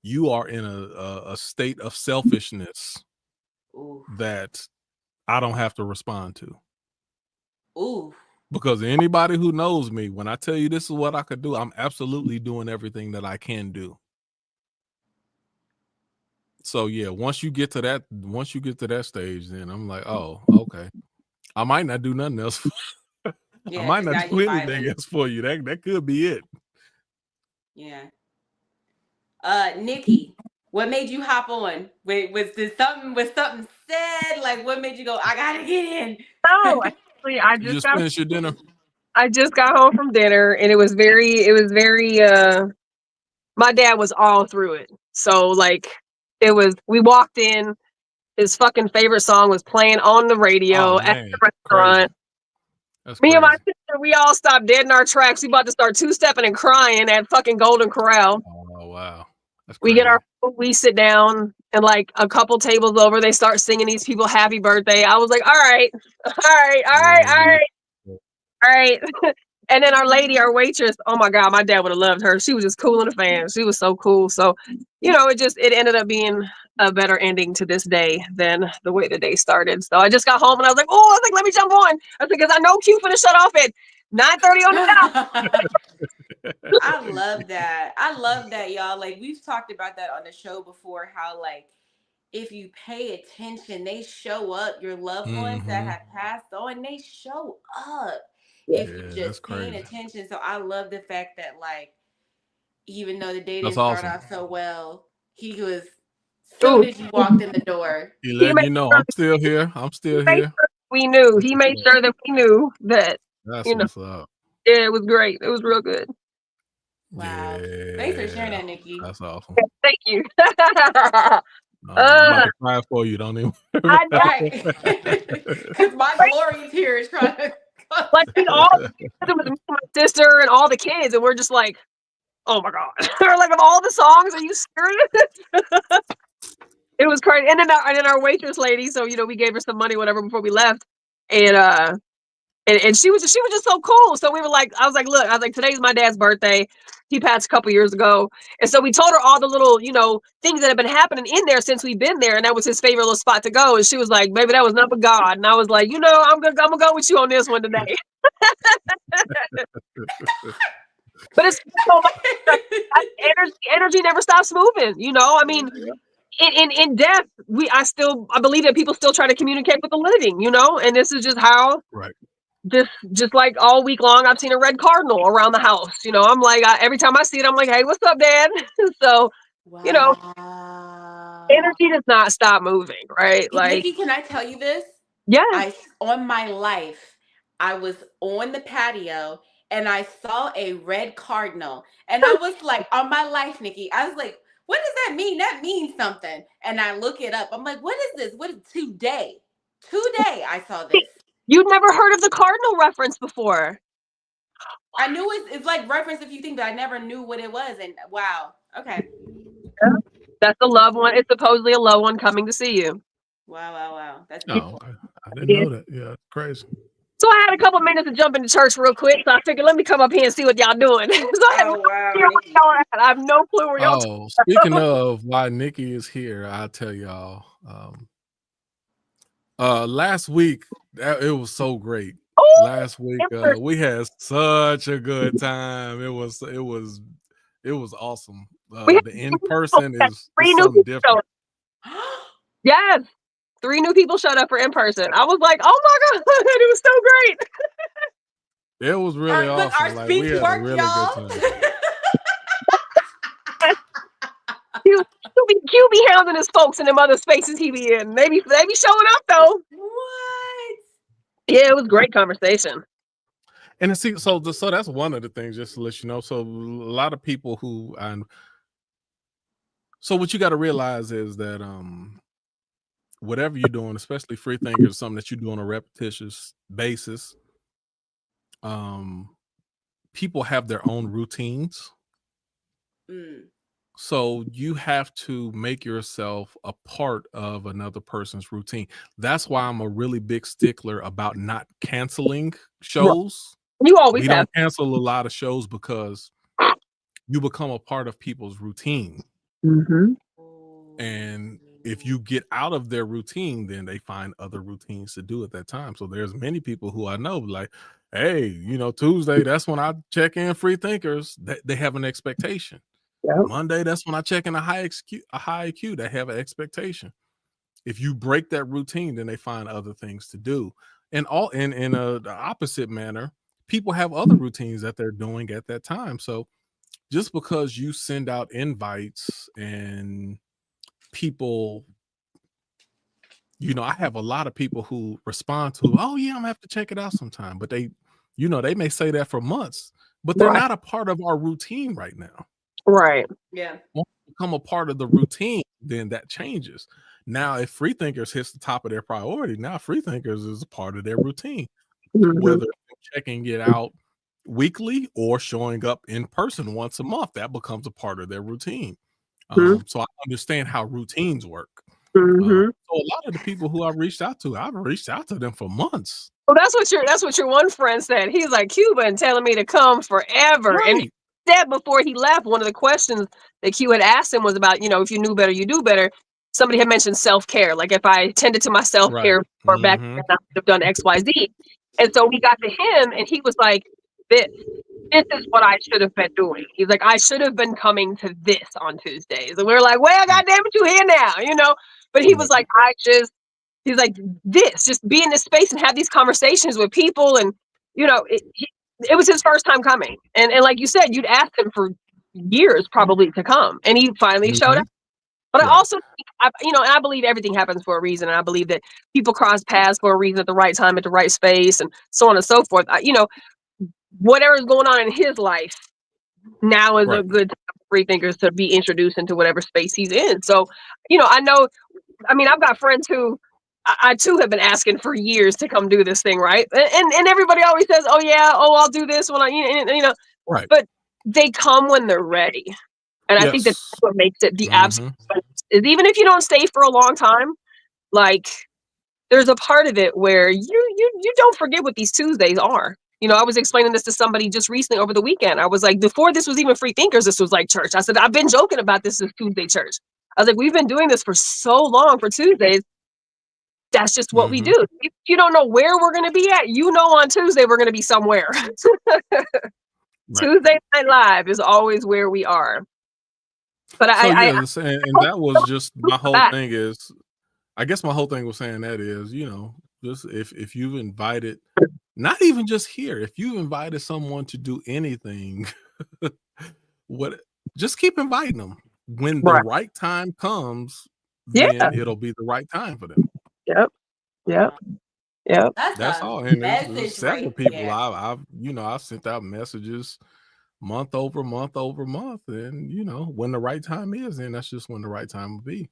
you are in a state of selfishness that I don't have to respond to. Ooh. Because anybody who knows me, when I tell you this is what I could do, I'm absolutely doing everything that I can do. So yeah, once you get to that stage, then I'm like, oh, okay. I might not do nothing else. Yeah, I might not do anything violent. else for you. That could be it. Yeah. Nikki, what made you hop on? Was something said? Like, what made you go, I gotta get in? No, actually, You just finished your dinner? I just got home from dinner, and it was very my dad was all through it. So like we walked in, his fucking favorite song was playing on the radio Oh at man, the restaurant. That's Me crazy. and my sister, we all stopped dead in our tracks. We about to start two-stepping and crying at fucking Golden Corral. Oh wow. That's We crazy. get our food, we sit down, and like a couple tables over, they start singing these people happy birthday. I was like, all right. And then our waitress, oh my God, my dad would have loved her. She was just cool in the fan. She was so cool. So, it ended up being a better ending to this day than the way the day started. So I just got home and I was like, let me jump on. I was like, because I know Q finna shut off at 9:30 on the dot. I love that, y'all. Like, we've talked about that on the show before, how like if you pay attention, they show up. Your loved ones that have passed on, they show up. If you're just paying attention. So I love the fact that, like, even though the day didn't start off so well, he was, soon as you walked in the door, he letting you know, I'm still here. I'm still here. We knew. He made sure that we knew that. That's what's up. Yeah, it was great. It was real good. Wow. Yeah. Thanks for sharing that, Nikki. That's awesome. Thank you. I'm about to cry for you. Don't even. Right. Because my glory tear is trying to come. Like, it was my sister and all the kids, and we're just like, oh my God. Like, of all the songs, are you serious? It was crazy. And then our waitress lady, so we gave her some money, whatever, before we left. And she was just so cool. So we were like, I was like, today's my dad's birthday. He passed a couple years ago. And so we told her all the little, things that have been happening in there since we've been there. And that was his favorite little spot to go. And she was like, baby, that was nothing but God. And I was like, I'm gonna go with you on this one today. But it's so much, energy never stops moving. I mean, in death, I believe that people still try to communicate with the living, and this is just how, right. Just like all week long, I've seen a red cardinal around the house. I'm like, every time I see it, I'm like, hey, what's up, Dad? So, wow. Energy does not stop moving, right? Like, Nikki, can I tell you this? Yeah. On my life, I was on the patio and I saw a red cardinal. And I was like, on my life, Nikki, I was like, what does that mean? That means something. And I look it up. I'm like, what is this? What is today? Today I saw this. You'd never heard of the cardinal reference before. I knew it's like reference a few things, but I never knew what it was. And wow. Okay. Yeah. That's a loved one. It's supposedly a loved one coming to see you. Wow. That's beautiful. Okay. I didn't know that. Yeah, crazy. So I had a couple minutes to jump into church real quick. So I figured, let me come up here and see what y'all doing. I have no clue where y'all. Speaking of why Nikki is here, I'll tell y'all. Last week, it was so great. Last week, we had such a good time. It was awesome. The in person is something different. Yes. 3 new people showed up for in person. I was like, oh my God, it was so great. It was really Look, awesome. our Like we speech had a worked, really y'all. good time. Q be hounding his folks in them other spaces he be in. They be showing up though. What? Yeah, it was great conversation. And see, so that's one of the things, just to let you know. So a lot of people who, and so what you got to realize is that whatever you're doing, especially free thinkers, something that you do on a repetitious basis, people have their own routines. So you have to make yourself a part of another person's routine. That's why I'm a really big stickler about not canceling shows. You always We have. don't cancel a lot of shows because you become a part of people's routine. And if you get out of their routine, then they find other routines to do at that time. So there's many people who I know like, hey, you know, Tuesday, that's when I check in free thinkers. They have an expectation. Yep. Monday, that's when I check in a high IQ. They have an expectation. If you break that routine, then they find other things to do. And all in the opposite manner, people have other routines that they're doing at that time. So just because you send out invites and people, you know, I have a lot of people who respond to, oh yeah, I'm gonna have to check it out sometime. But they, you know, they may say that for months, but they're not a part of our routine right now. Right. Yeah. Once you become a part of the routine, then that changes. Now, if free thinkers hits the top of their priority, now free thinkers is a part of their routine. Whether checking it out weekly or showing up in person once a month, that becomes a part of their routine. So I understand how routines work. So a lot of the people who I've reached out to them for months. Well, that's what your one friend said. He's like, Q been telling me to come forever. Right. And he said before he left, one of the questions that Q had asked him was about, you know, if you knew better, you do better. Somebody had mentioned self-care. Like if I tended to my self-care or back then, I would have done XYZ. And so we got to him and he was like, this is what I should have been doing. He's like, I should have been coming to this on Tuesdays. And we were like, well, goddamn it, you here now, you know? But he was like, he's like, just be in this space and have these conversations with people. And, you know, it was his first time coming. And like you said, you'd asked him for years probably to come. And he finally showed up. But I also think, you know, and I believe everything happens for a reason. And I believe that people cross paths for a reason at the right time, at the right space, and so on and so forth. You know, whatever's going on in his life now is a good time for free thinkers to be introduced into whatever space he's in. So, you know, I mean, I've got friends who I too have been asking for years to come do this thing, right? And everybody always says, "Oh yeah, I'll do this when you know." Right. But they come when they're ready, and I think that's what makes it the absolute best. Is even if you don't stay for a long time, like there's a part of it where you don't forget what these Tuesdays are. You know, I was explaining this to somebody just recently over the weekend. I was like, before this was even free thinkers, this was like church. I said, I've been joking about this as Tuesday church. I was like, we've been doing this for so long for Tuesdays. That's just what we do. If you don't know where we're going to be at, you know, on Tuesday, we're going to be somewhere. Tuesday Night Live is always where we are. But and that was just my whole thing is, I guess my whole thing was saying that is, you know, just if you've invited, not even just here, if you invited someone to do anything, just keep inviting them. When the right time comes, then it'll be the right time for them. Yep. That's all. And there's several people I've sent out messages month over month, and you know, when the right time is, then that's just when the right time will be.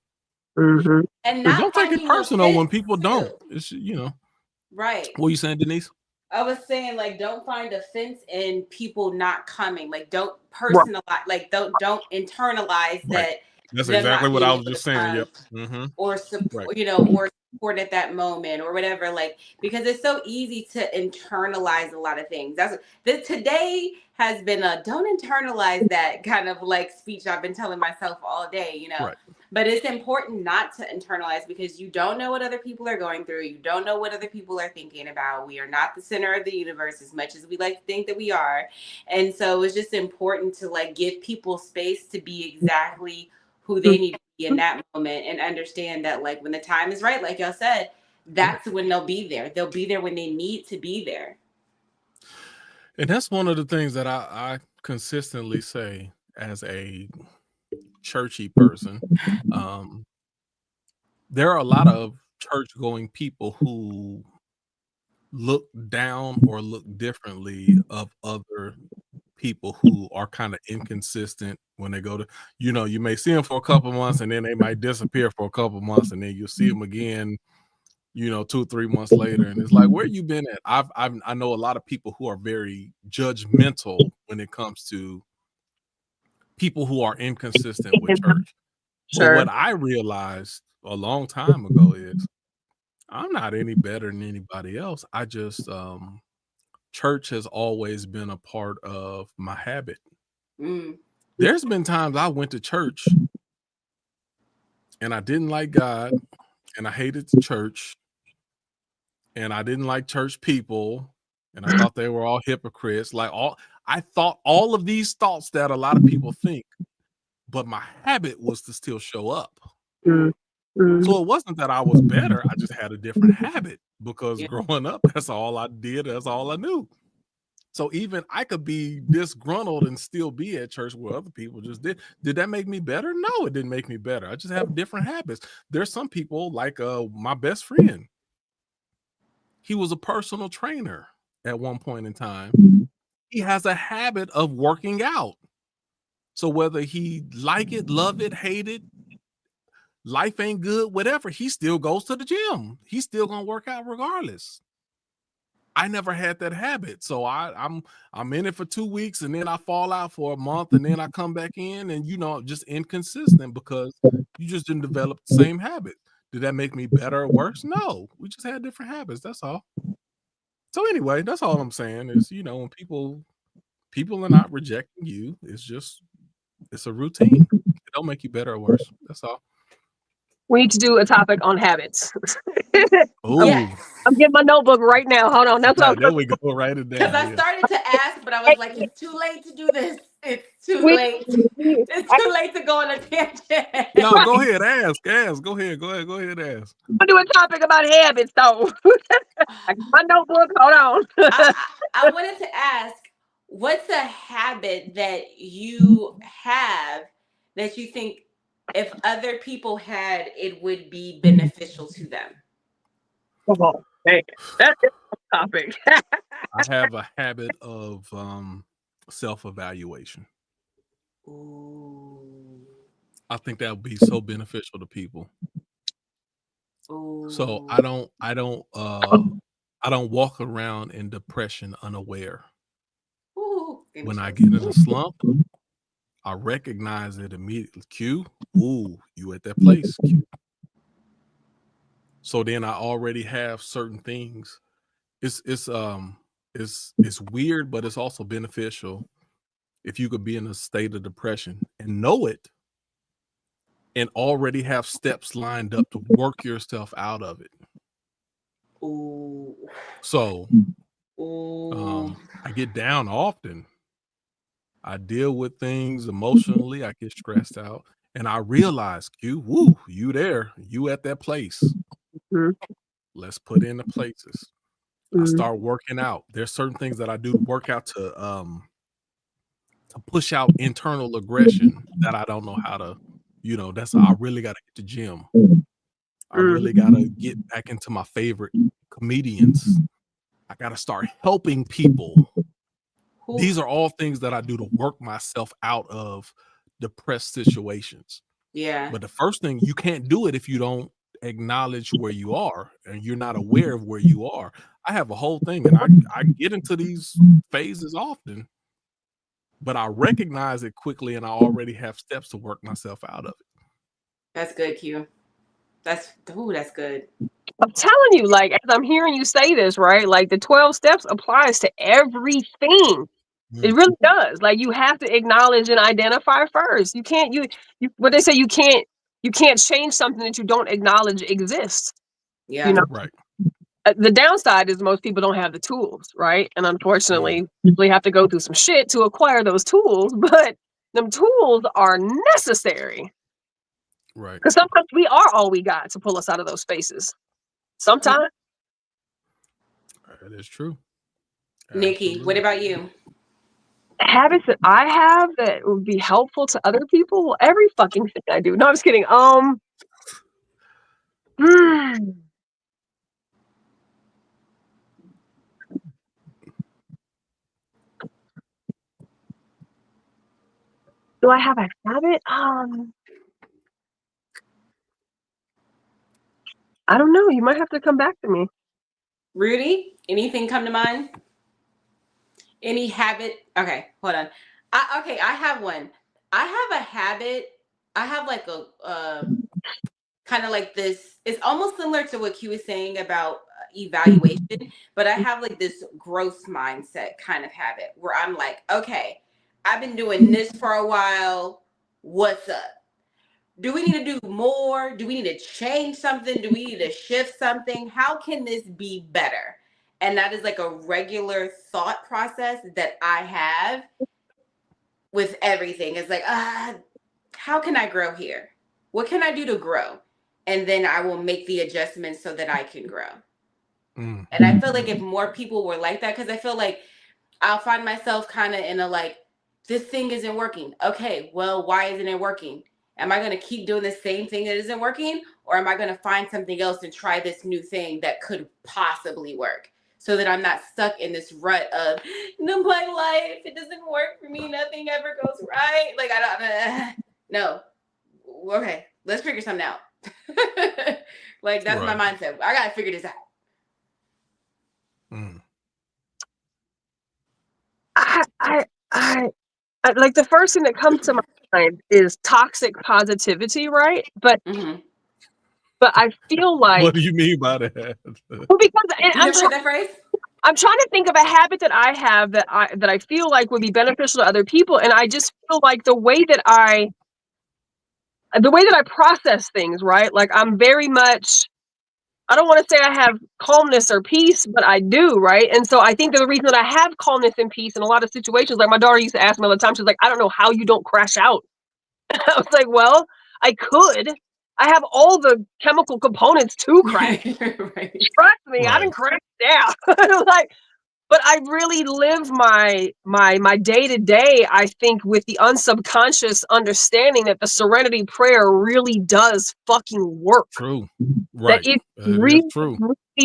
And don't take it personal when people don't. It's, you know. Right. What are you saying, Denise? I was saying, like, don't find offense in people not coming. Like, don't personalize. Like, don't internalize that. That's exactly what I was just saying. Yep. Or support, you know, or support at that moment or whatever. Like, because it's so easy to internalize a lot of things. Today has been a don't internalize that kind of like speech I've been telling myself all day, you know. But it's important not to internalize because you don't know what other people are going through. You don't know what other people are thinking about. We are not the center of the universe as much as we like to think that we are. And so it's just important to like give people space to be exactly who they need to be in that moment, and understand that like when the time is right, like y'all said, that's when they'll be there. They'll be there when they need to be there. And that's one of the things that I consistently say as a churchy person. There are a lot of church going people who look down or look differently of other people who are kind of inconsistent when they go to, you may see them for a couple months and then they might disappear for a couple months and then you'll see them again, 2 or 3 months later. And it's like, where you been at? I know a lot of people who are very judgmental when it comes to people who are inconsistent with church. But what I realized a long time ago is I'm not any better than anybody else. I just, church has always been a part of my habit. There's been times I went to church and I didn't like God and I hated the church and I didn't like church people and I thought they were all hypocrites. I thought all of these thoughts that a lot of people think, but my habit was to still show up. So it wasn't that I was better. I just had a different habit because growing up, that's all I did. That's all I knew. So even I could be disgruntled and still be at church where other people just did. Did that make me better? No, it didn't make me better. I just have different habits. There's some people like my best friend. He was a personal trainer at one point in time. He has a habit of working out. So whether he like it, love it, hate it, life ain't good, whatever, he still goes to the gym. He's still gonna work out regardless. I never had that habit. So I'm in it for 2 weeks and then I fall out for a month and then I come back in and just inconsistent because you just didn't develop the same habit. Did that make me better or worse? No, we just had different habits. That's all. So anyway, that's all I'm saying is, when people are not rejecting you, it's a routine. It don't make you better or worse. That's all. We need to do a topic on habits. Oh, I'm getting my notebook right now. Hold on. That's there we go. Write it down. Because I started to ask, but I was like, it's too late to do this. It's too late. It's too late to go on a tangent. No, go ahead. Ask. Go ahead. Go ahead. Ask. I'm gonna do a topic about habits, though. I got my notebook. Hold on. I wanted to ask, what's a habit that you have that you think if other people had, it would be beneficial to them? Oh, hey, that's a topic. I have a habit of self-evaluation. Ooh. I think that would be so beneficial to people. Ooh. So I don't walk around in depression unaware. Ooh. When I get in a slump, I recognize it immediately. Q, ooh, you at that place. Q. So then I already have certain things. It's weird, but it's also beneficial if you could be in a state of depression and know it and already have steps lined up to work yourself out of it. Ooh. So Ooh. I get down often. I deal with things emotionally. I get stressed out. And I realize, Q, woo, you there. You at that place. Let's put in the places. I start working out. There's certain things that I do to work out to push out internal aggression that I don't know how to, I really got to hit the gym. I really got to get back into my favorite comedians. I got to start helping people. These are all things that I do to work myself out of depressed situations. Yeah. But the first thing, you can't do it if you don't acknowledge where you are and you're not aware of where you are. I have a whole thing and I get into these phases often, but I recognize it quickly and I already have steps to work myself out of it. That's good, Q. That's good. I'm telling you, like, as I'm hearing you say this, right? Like the 12 steps applies to everything. It really does. Like you have to acknowledge and identify first. You can't, what they say, you can't change something that you don't acknowledge exists. Yeah. Right. The downside is most people don't have the tools, right? And unfortunately, we have to go through some shit to acquire those tools, but them tools are necessary. Right. Because sometimes we are all we got to pull us out of those spaces. Sometimes. That is true. Nikki, what Absolutely. about you? Habits that I have that would be helpful to other people. Well, every fucking thing I do. No, I'm just kidding. Do I have a habit? I don't know. You might have to come back to me. Rudy, anything come to mind? Any habit? Okay, hold on. I have one. I have a habit. I have like a kind of like this. It's almost similar to what Q was saying about evaluation, but I have like this growth mindset kind of habit where I'm like, okay, I've been doing this for a while. What's up? Do we need to do more? Do we need to change something? Do we need to shift something? How can this be better? And that is like a regular thought process that I have with everything. It's like, how can I grow here? What can I do to grow? And then I will make the adjustments so that I can grow. And I feel like if more people were like that, because I feel like I'll find myself kind of in a like, this thing isn't working. Okay, well, why isn't it working? Am I going to keep doing the same thing that isn't working? Or am I going to find something else and try this new thing that could possibly work? So that I'm not stuck in this rut of, no, my life, it doesn't work for me. Nothing ever goes right. Like, no. Okay, let's figure something out. Like, that's my mindset. I got to figure this out. I like the first thing that comes to my mind is toxic positivity, right? But I feel like, what do you mean by that? Well, because you never heard that phrase? I'm trying to think of a habit that I have that I feel like would be beneficial to other people, and I just feel like the way that I process things, right? Like I'm very much, I don't want to say I have calmness or peace, but I do, right? And so I think that the reason that I have calmness and peace in a lot of situations, like my daughter used to ask me all the time, she's like, I don't know how you don't crash out. I was like, well, I could. I have all the chemical components to crash. Right. Trust me, I didn't crash down. Like, but I really live my day to day, I think, with the unsubconscious understanding that the serenity prayer really does fucking work. True. Right. That it true.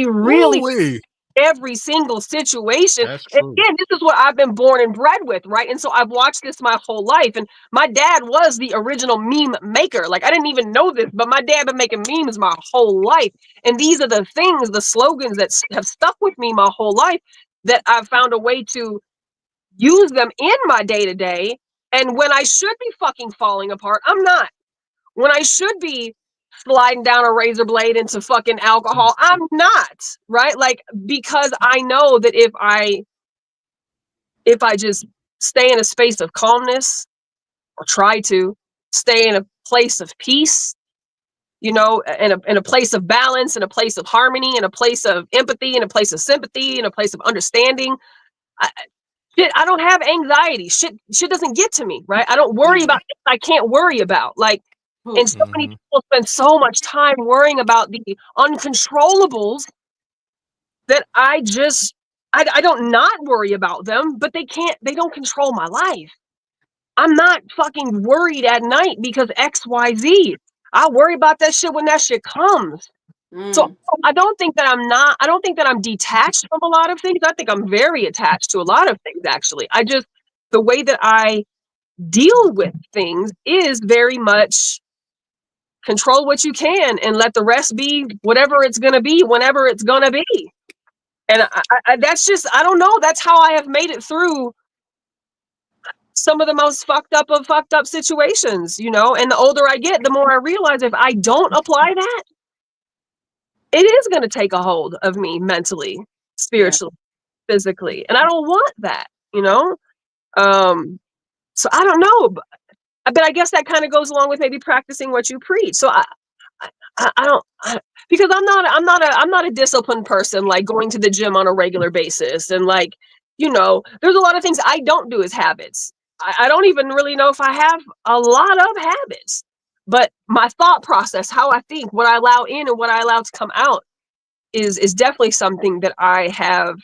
really every single situation. That's true. Again, this is what I've been born and bred with, right? And so I've watched this my whole life. And my dad was the original meme maker. Like I didn't even know this, but my dad been making memes my whole life. And these are the things, the slogans that have stuck with me my whole life, that I've found a way to use them in my day to day. And when I should be fucking falling apart, I'm not. When I should be sliding down a razor blade into fucking alcohol, I'm not, right? Like, because I know that if I just stay in a space of calmness, or try to stay in a place of peace, you know, in a place of balance, in a place of harmony, in a place of empathy, in a place of sympathy, in a place of understanding, I don't have anxiety. Shit doesn't get to me, right? I don't worry about things I can't worry about. Like, and so many people spend so much time worrying about the uncontrollables that I don't not worry about them, but they don't control my life. I'm not fucking worried at night because XYZ. I worry about that shit when that shit comes. So I don't think that I'm detached from a lot of things. I think I'm very attached to a lot of things, actually. The way that I deal with things is very much control what you can and let the rest be whatever it's going to be, whenever it's going to be. And that's just, I don't know. That's how I have made it through some of the most fucked up situations, you know? And the older I get, the more I realize if I don't apply that, it is going to take a hold of me mentally, spiritually, physically. And I don't want that, you know? So I don't know, but I guess that kind of goes along with maybe practicing what you preach. So because I'm not a disciplined person, like going to the gym on a regular basis. And like, you know, there's a lot of things I don't do as habits. I don't even really know if I have a lot of habits. But my thought process, how I think, what I allow in and what I allow to come out is definitely something that I have,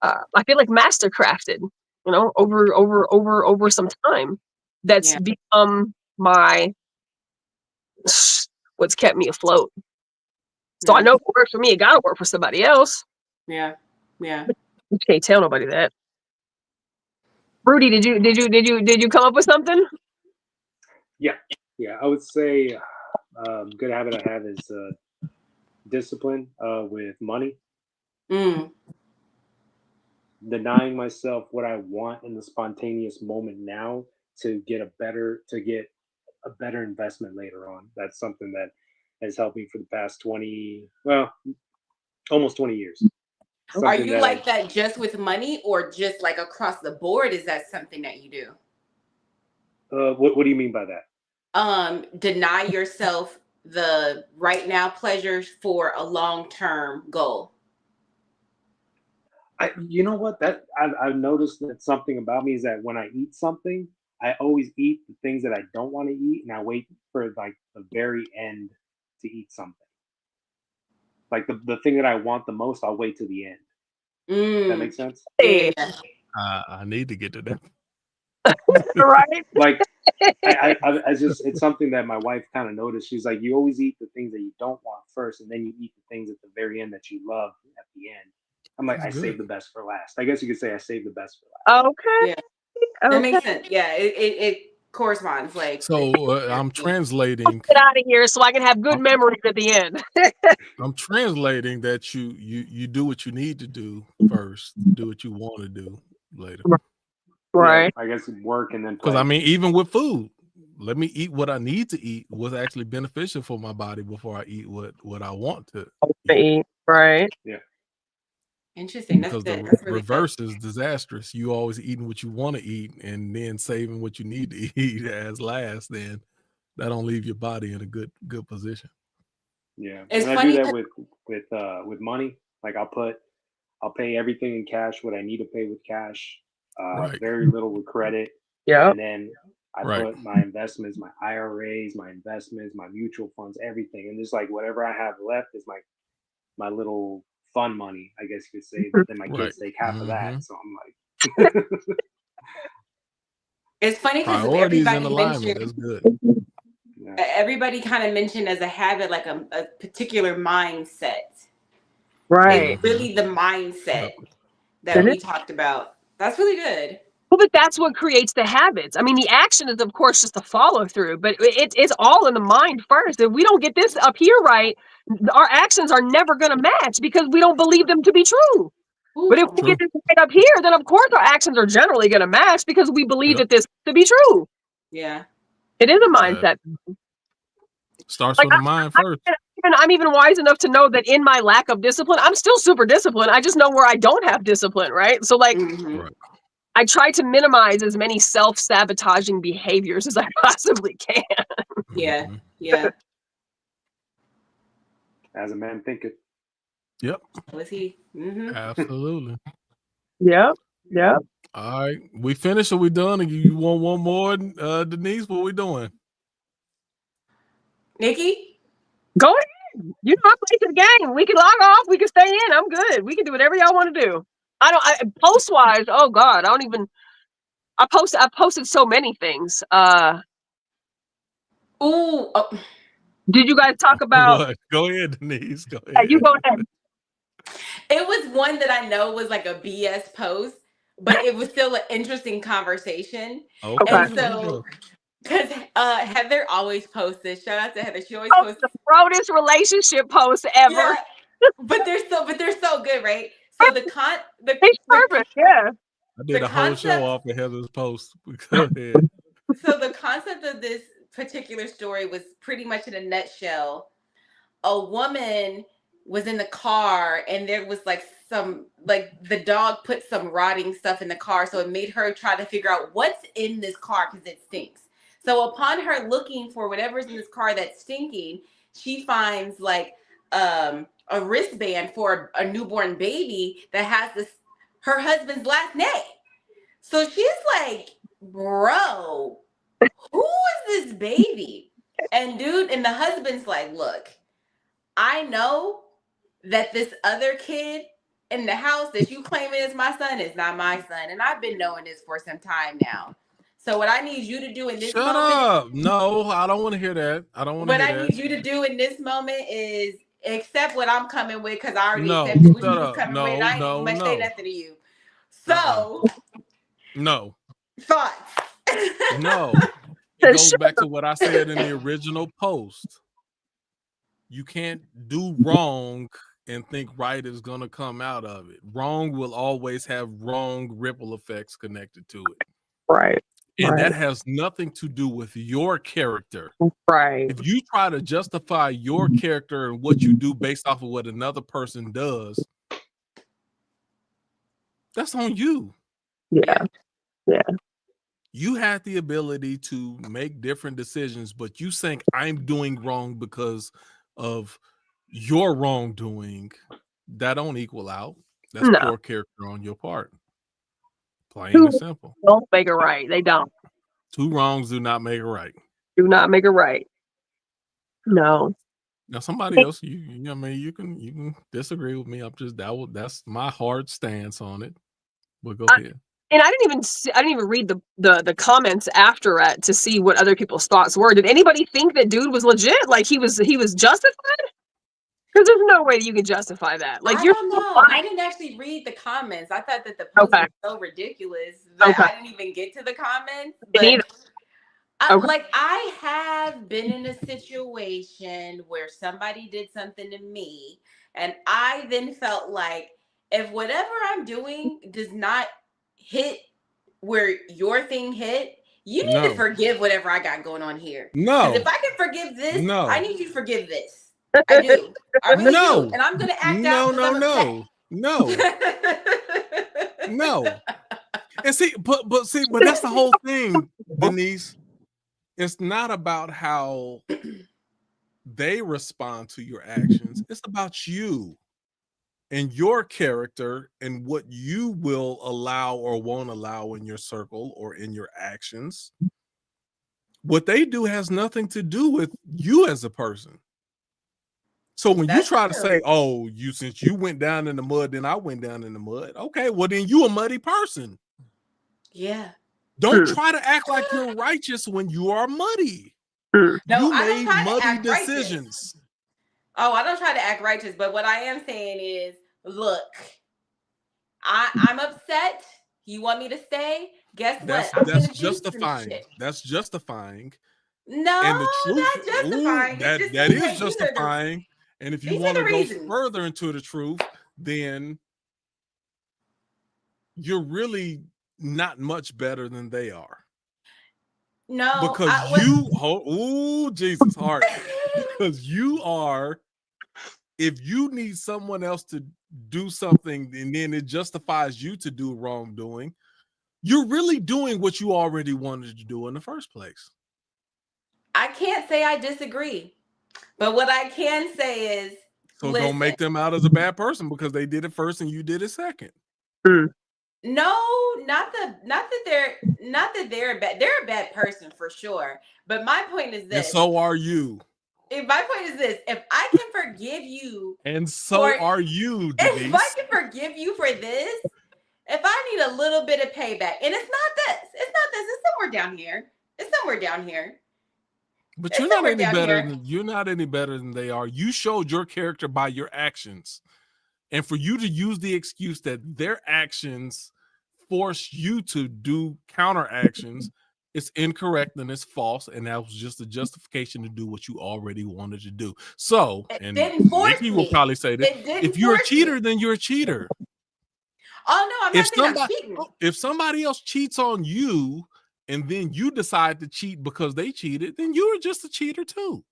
I feel like mastercrafted, you know, over some time. That's Yeah. become what's kept me afloat. So I know if it works for me, it gotta work for somebody else. Yeah. Yeah. You can't tell nobody that. Rudy, did you come up with something? Yeah, I would say good habit I have is discipline with money, Mm. denying myself what I want in the spontaneous moment now to get a better investment later on. That's something that has helped me for the past 20, well, almost 20 years. Are Something you that like that just with money or just like across the board? Is that something that you do? what do you mean by that? Deny yourself the right now pleasures for a long-term goal. You know what? That I've noticed that something about me is that when I eat something, I always eat the things that I don't want to eat, and I wait for like the very end to eat something. Like the thing that I want the most, I'll wait to the end. That Mm. makes sense. Yeah. I need to get to that. Right? Like I just it's something that my wife kind of noticed. She's like, you always eat the things that you don't want first, and then you eat the things at the very end that you love at the end. I'm like, I That's saved good. the best for last. I guess you could say I saved the best for last. Okay. Yeah. That Okay. makes sense. Yeah. It corresponds. Like, So I'm translating. Get out of here so I can have good memories at the end. I'm translating that you do what you need to do first, do what you want to do later. Right. Yeah, I guess work and then Because I play. mean, even with food, let me eat what I need to eat, what's actually beneficial for my body before I eat what I want to eat. Right. Yeah. interesting. That's Because the good. That's really good. reverse is disastrous. You always eating what you want to eat and then saving what you need to eat as last. Then that don't leave your body in a good position. Yeah, It's and I do funny. that with money. Like I'll pay everything in cash, what I need to pay with cash. Right. Very little with credit, Yeah. and then I Right. put my investments, my IRAs, my investments, my mutual funds, everything, and just like whatever I have left is my little fun money, I guess you could say. But then my Right. kids take half of Mhm. that, so I'm like, It's funny because Priorities in everybody alignment. mentioned. That's good. yeah. Everybody kind of mentioned as a habit, like a particular mindset. Right. It's really the mindset Yep. that It is. we talked about. That's really good. Well, but that's what creates the habits. I mean, the action is, of course, just a follow through, but it's all in the mind first. If we don't get this up here right, our actions are never going to match because we don't believe them to be true. But if Ooh. we True. get this right up here, then of course our actions are generally going to match because we believe Yep. that this to be true. Yeah. It is a That mindset. starts Like with the mind first. I'm even wise enough to know that in my lack of discipline, I'm still super disciplined. I just know where I don't have discipline, right? So like Mhm. Right. I try to minimize as many self-sabotaging behaviors as I possibly can. Yeah. Mhm. Yeah. As a man thinketh. Yep. Was he? Mm-hmm. Absolutely. Yep. Yep. All right. We finished or we done? And you want one more, Denise? What we doing? Nikki? Go ahead. You know, I play the game. We can log off. We can stay in. I'm good. We can do whatever y'all want to do. Post wise, oh God, I posted so many things. Ooh. Oh. Did you guys talk about What? Go ahead, Denise. Go you ahead. go ahead. It was one that I know was like a BS post, but it was still an interesting conversation. Okay. Okay. And Let's so, go. because Heather always posts this. Shout out to Heather. She always Oh, posts. the broadest relationship post ever. Yeah, but they're so good, right? So the It's perfect. Yeah. I did a whole show concept. off of Heather's post. Go ahead. So the concept of this particular story was pretty much in a nutshell. A woman was in the car and there was like the dog put some rotting stuff in the car, so it made her try to figure out what's in this car because it stinks. So upon her looking for whatever's in this car that's stinking, she finds like a wristband for a newborn baby that has her husband's last name. So she's like, bro, who is this baby? And the husband's like, look, I know that this other kid in the house that you claiming is my son is not my son. And I've been knowing this for some time now. So what I need you to do in this Shut moment. up. No, I don't want to hear that. I don't want to What hear I that. need you to do in this moment is accept what I'm coming with, because I already No, accepted what shut you was up. coming with. No, I ain't no, even much say no. nothing to you. So No. thoughts. No. It goes back to what I said in the original post. You can't do wrong and think right is going to come out of it. Wrong will always have wrong ripple effects connected to it. Right. And that has nothing to do with your character. Right. If you try to justify your character and what you do based off of what another person does, that's on you. Yeah. Yeah. You had the ability to make different decisions, but you think I'm doing wrong because of your wrongdoing. That don't equal out. That's poor character on your part. Plain and simple. Don't make it right. They don't. Two wrongs do not make it right. Do not make it right. No. Now somebody else, I mean, you can disagree with me. I'm just that's my hard stance on it. But go ahead. And I didn't even read the comments after it to see what other people's thoughts were. Did anybody think that dude was legit? Like he was justified? Because there's no way you can justify that. Like I don't know. I didn't actually read the comments. I thought that the post was so ridiculous that I didn't even get to the comments. But I have been in a situation where somebody did something to me, and I then felt like if whatever I'm doing does not hit where your thing hit, you need to forgive whatever I got going on here. No. If I can forgive this, I need you to forgive this. I do. I really do. And I'm going to act out. No. No. And see, but that's the whole thing, Denise. It's not about how they respond to your actions. It's about you and your character and what you will allow or won't allow in your circle or in your actions. What they do has nothing to do with you as a person. So when you try to say, oh, since you went down in the mud, then I went down in the mud. Okay, well then you a muddy person. Yeah. Don't try to act like you're righteous when you are muddy. No, you I made muddy decisions. Righteous. Oh, I don't try to act righteous, but what I am saying is, look, I'm upset. You want me to stay? Guess what? That's justifying. That's justifying. No, and the truth, not justifying. That is justifying. And if you want to go further into the truth, then you're really not much better than they are. No, because Jesus heart. Because you are, if you need someone else to do something and then it justifies you to do wrongdoing, you're really doing what you already wanted to do in the first place. I can't say I disagree, but what I can say is, so don't make them out as a bad person because they did it first and you did it second. No, not that they're bad. They're a bad person for sure. But my point is this. And so are you. My point is this. If I can forgive you. And so are you, Denise. If I can forgive you for this, if I need a little bit of payback, and it's not this. It's somewhere down here. But you're not any better than they are. You showed your character by your actions. And for you to use the excuse that their actions force you to do counter actions, it's incorrect and it's false. And that was just a justification to do what you already wanted to do. So, and Nikki will probably say this, if you're a cheater, then you're a cheater. Oh, no, I'm not saying I'm cheating. If somebody else cheats on you, and then you decide to cheat because they cheated, then you're just a cheater too.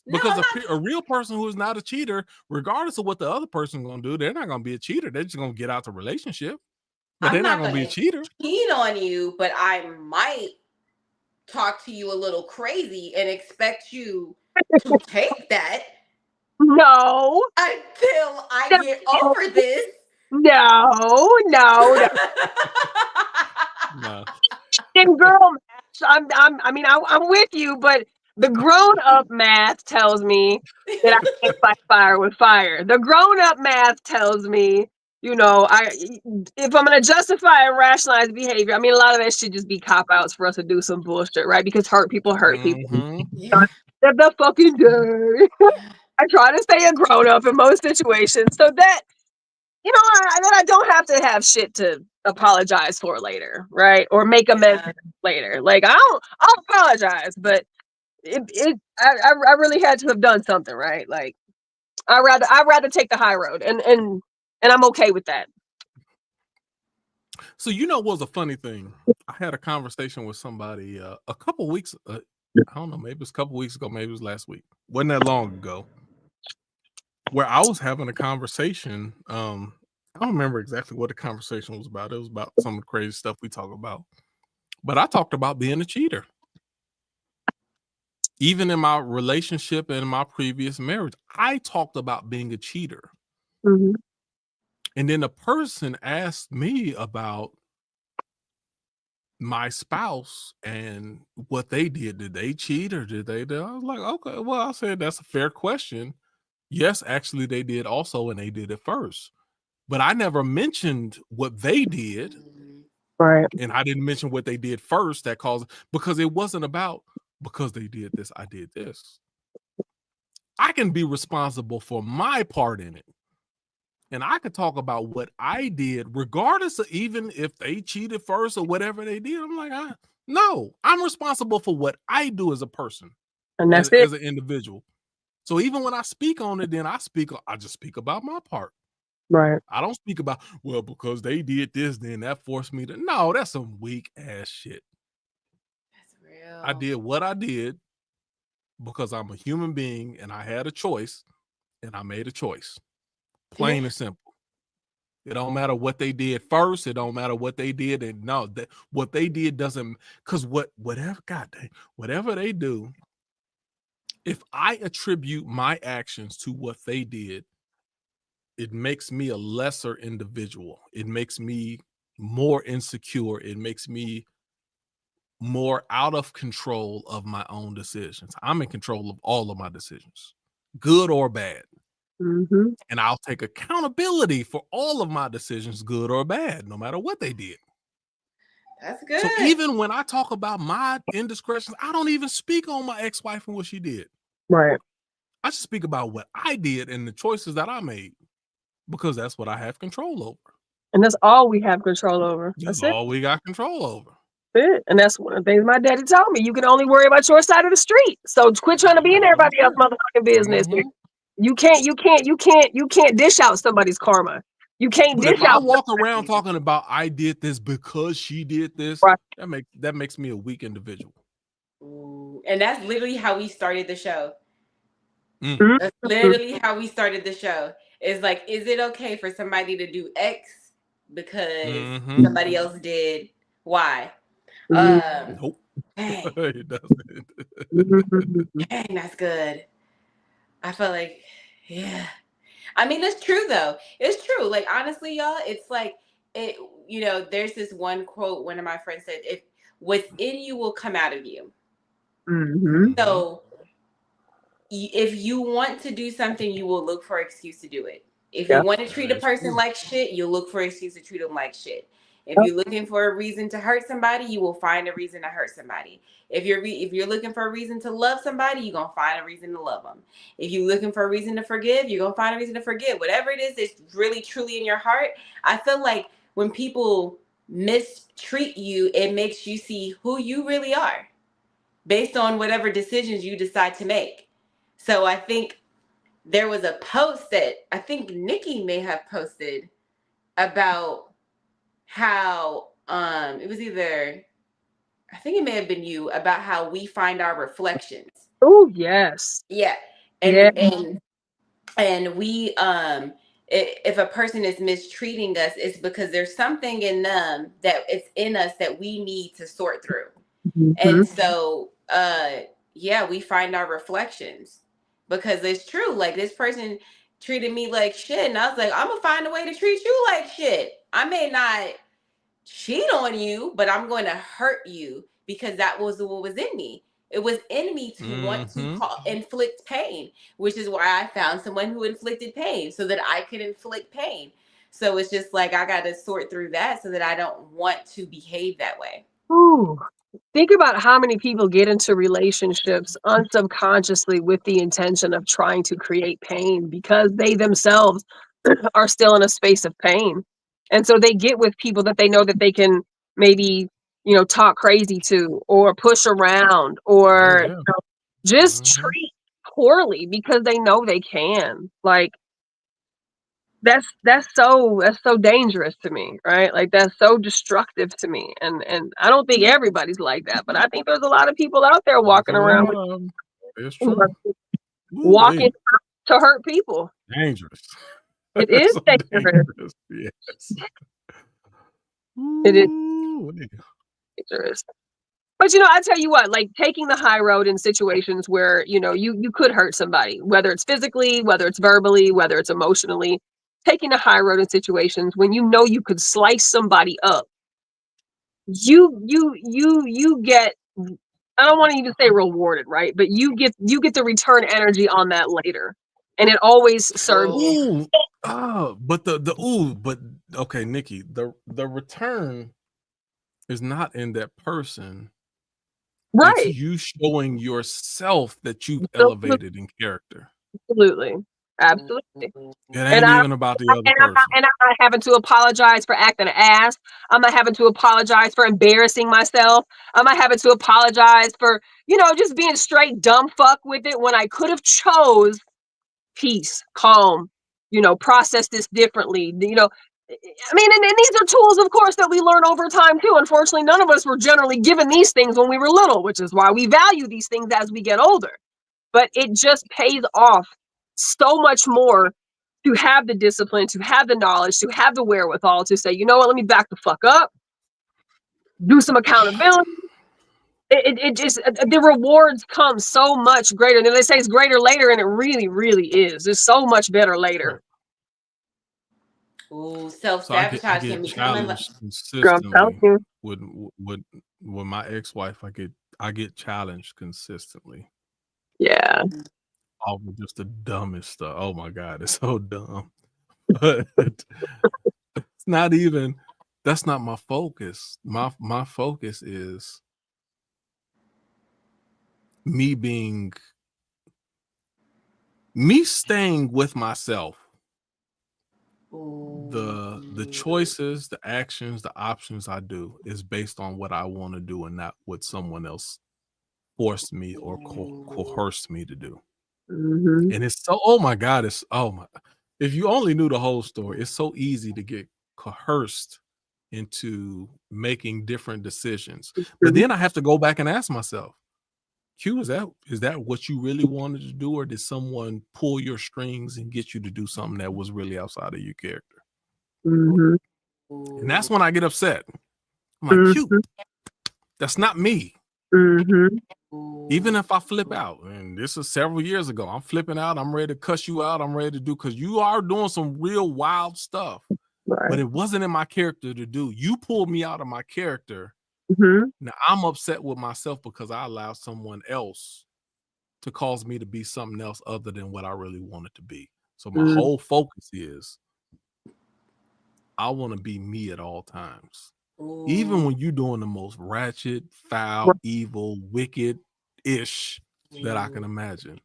Because a real person who is not a cheater, regardless of what the other person is going to do, they're not going to be a cheater. They're just going to get out the relationship. But they're not going to be a cheater. Cheat on you, but I might talk to you a little crazy and expect you to take that. No. Until I get over this. No. And girl, I'm with you, but The grown-up math tells me that I can't fight fire with fire. The grown-up math tells me, if I'm gonna justify and rationalize behavior, I mean, a lot of that should just be cop-outs for us to do some bullshit, right? Because hurt people hurt people. Yeah. The fucking day. I try to stay a grown-up in most situations, so that I don't have to have shit to apologize for later, right? Or make amends later. Like I'll apologize, but I really had to have done something, right? Like I'd rather take the high road, and I'm okay with that. So what was a funny thing? I had a conversation with somebody a couple weeks. I don't know, maybe it was a couple weeks ago, maybe it was last week. Wasn't that long ago? Where I was having a conversation. I don't remember exactly what the conversation was about. It was about some of the crazy stuff we talk about. But I talked about being a cheater. Even in my relationship and in my previous marriage, I talked about being a cheater. Mm-hmm. And then the person asked me about my spouse and what they did. Did they cheat or did they? I was like, okay, well, I said that's a fair question. Yes, actually they did also, and they did it first. But I never mentioned what they did. Right. And I didn't mention what they did first that caused, because it wasn't about because they did this, I did this. I can be responsible for my part in it. And I could talk about what I did, regardless of even if they cheated first or whatever they did. I'm like, no, I'm responsible for what I do as a person, and that's as an individual. So even when I speak on it, then I just speak about my part. Right. I don't speak about, well, because they did this, then that forced me to. No, that's some weak ass shit. That's real. I did what I did because I'm a human being and I had a choice and I made a choice. Plain and simple. It don't matter what they did first. It don't matter what they did. And no, what they did doesn't, because whatever they do, if I attribute my actions to what they did, it makes me a lesser individual. It makes me more insecure. It makes me more out of control of my own decisions. I'm in control of all of my decisions, good or bad. Mm-hmm. And I'll take accountability for all of my decisions, good or bad, no matter what they did. That's good. So even when I talk about my indiscretions, I don't even speak on my ex-wife and what she did. Right. I just speak about what I did and the choices that I made, because that's what I have control over. And that's all we have control over. That's all we got control over. It. And that's one of the things my daddy told me. You can only worry about your side of the street. So quit trying to be in everybody else's motherfucking business. Mhm. You can't dish out somebody's karma. You can't But dish if I out. walk around talking about I did this because she did this, Right. that makes me a weak individual. Ooh, and that's literally how we started the show. Mm-hmm. That's literally how we started the show. It's like, is it okay for somebody to do X because somebody else did Y? Nope. Dang. It doesn't. Dang, that's good. I feel like, yeah. I mean, it's true though. It's true. Like, honestly, y'all, it's like it. There's this one quote one of my friends said: "If what's in you will come out of you." Mm-hmm. So, if you want to do something, you will look for an excuse to do it. If you want to treat a person like shit, you'll look for an excuse to treat them like shit. If you're looking for a reason to hurt somebody, you will find a reason to hurt somebody. If you're looking for a reason to love somebody, you're going to find a reason to love them. If you're looking for a reason to forgive, you're going to find a reason to forgive. Whatever it is that's really, truly in your heart, I feel like when people mistreat you, it makes you see who you really are based on whatever decisions you decide to make. So I think there was a post that I think Nikki may have posted about how it was either, I think it may have been you, about how we find our reflections. Oh yes. Yeah. And we if a person is mistreating us, it's because there's something in them that it's in us that we need to sort through. Mm-hmm. And so we find our reflections, because it's true. Like, this person treated me like shit, and I was like, I'm gonna find a way to treat you like shit. I may not cheat on you, but I'm going to hurt you because that was what was in me. It was in me to want to inflict pain, which is why I found someone who inflicted pain so that I could inflict pain. So it's just like I got to sort through that so that I don't want to behave that way. Ooh. Think about how many people get into relationships unsubconsciously with the intention of trying to create pain because they themselves are still in a space of pain. And so they get with people that they know that they can maybe, talk crazy to or push around or just treat poorly because they know they can. Like, that's so dangerous to me, right? Like, that's so destructive to me. And I don't think everybody's like that, but I think there's a lot of people out there walking around it's true. walking to hurt people. Dangerous. It is So dangerous. Yes. It is Ooh, dangerous. But I tell you what, like taking the high road in situations where, you could hurt somebody, whether it's physically, whether it's verbally, whether it's emotionally, taking the high road in situations when you could slice somebody up, you get, I don't want to even say rewarded, right? But you get the return energy on that later. And it always serves. Ooh. But but okay, Nikki, the return is not in that person. Right. It's you showing yourself that you've elevated in character. Absolutely. It ain't even about the other person. And I'm not having to apologize for acting an ass. I'm not having to apologize for embarrassing myself. I'm not having to apologize for, just being straight dumb fuck with it when I could have chose peace, calm, process this differently. And these are tools, of course, that we learn over time too. Unfortunately, none of us were generally given these things when we were little, which is why we value these things as we get older. But it just pays off so much more to have the discipline, to have the knowledge, to have the wherewithal to say, you know what, let me back the fuck up, do some accountability. It just, the rewards come so much greater. And they say it's greater later, and it really, really is. It's so much better later. Ooh, self-sabotage can be challenged consistently with my ex-wife. I get challenged consistently. Yeah. All of just the dumbest stuff. Oh my God, it's so dumb. But it's not even, that's not my focus. My focus is me staying with myself. The choices, the actions, the options I do is based on what I want to do and not what someone else forced me or coerced me to do. And it's so, oh my God, if you only knew the whole story, it's so easy to get coerced into making different decisions. But then I have to go back and ask myself, Q, is that what you really wanted to do, or did someone pull your strings and get you to do something that was really outside of your character? And that's when I get upset. I'm like, Q, that's not me. Even if I flip out, and this is several years ago, I'm flipping out, I'm ready to cuss you out, I'm ready to do, because you are doing some real wild stuff. Right. But it wasn't in my character to do. You pulled me out of my character. Now I'm upset with myself because I allowed someone else to cause me to be something else other than what I really wanted to be. So my whole focus is I want to be me at all times. Even when you're doing the most ratchet, foul, evil, wicked-ish that I can imagine,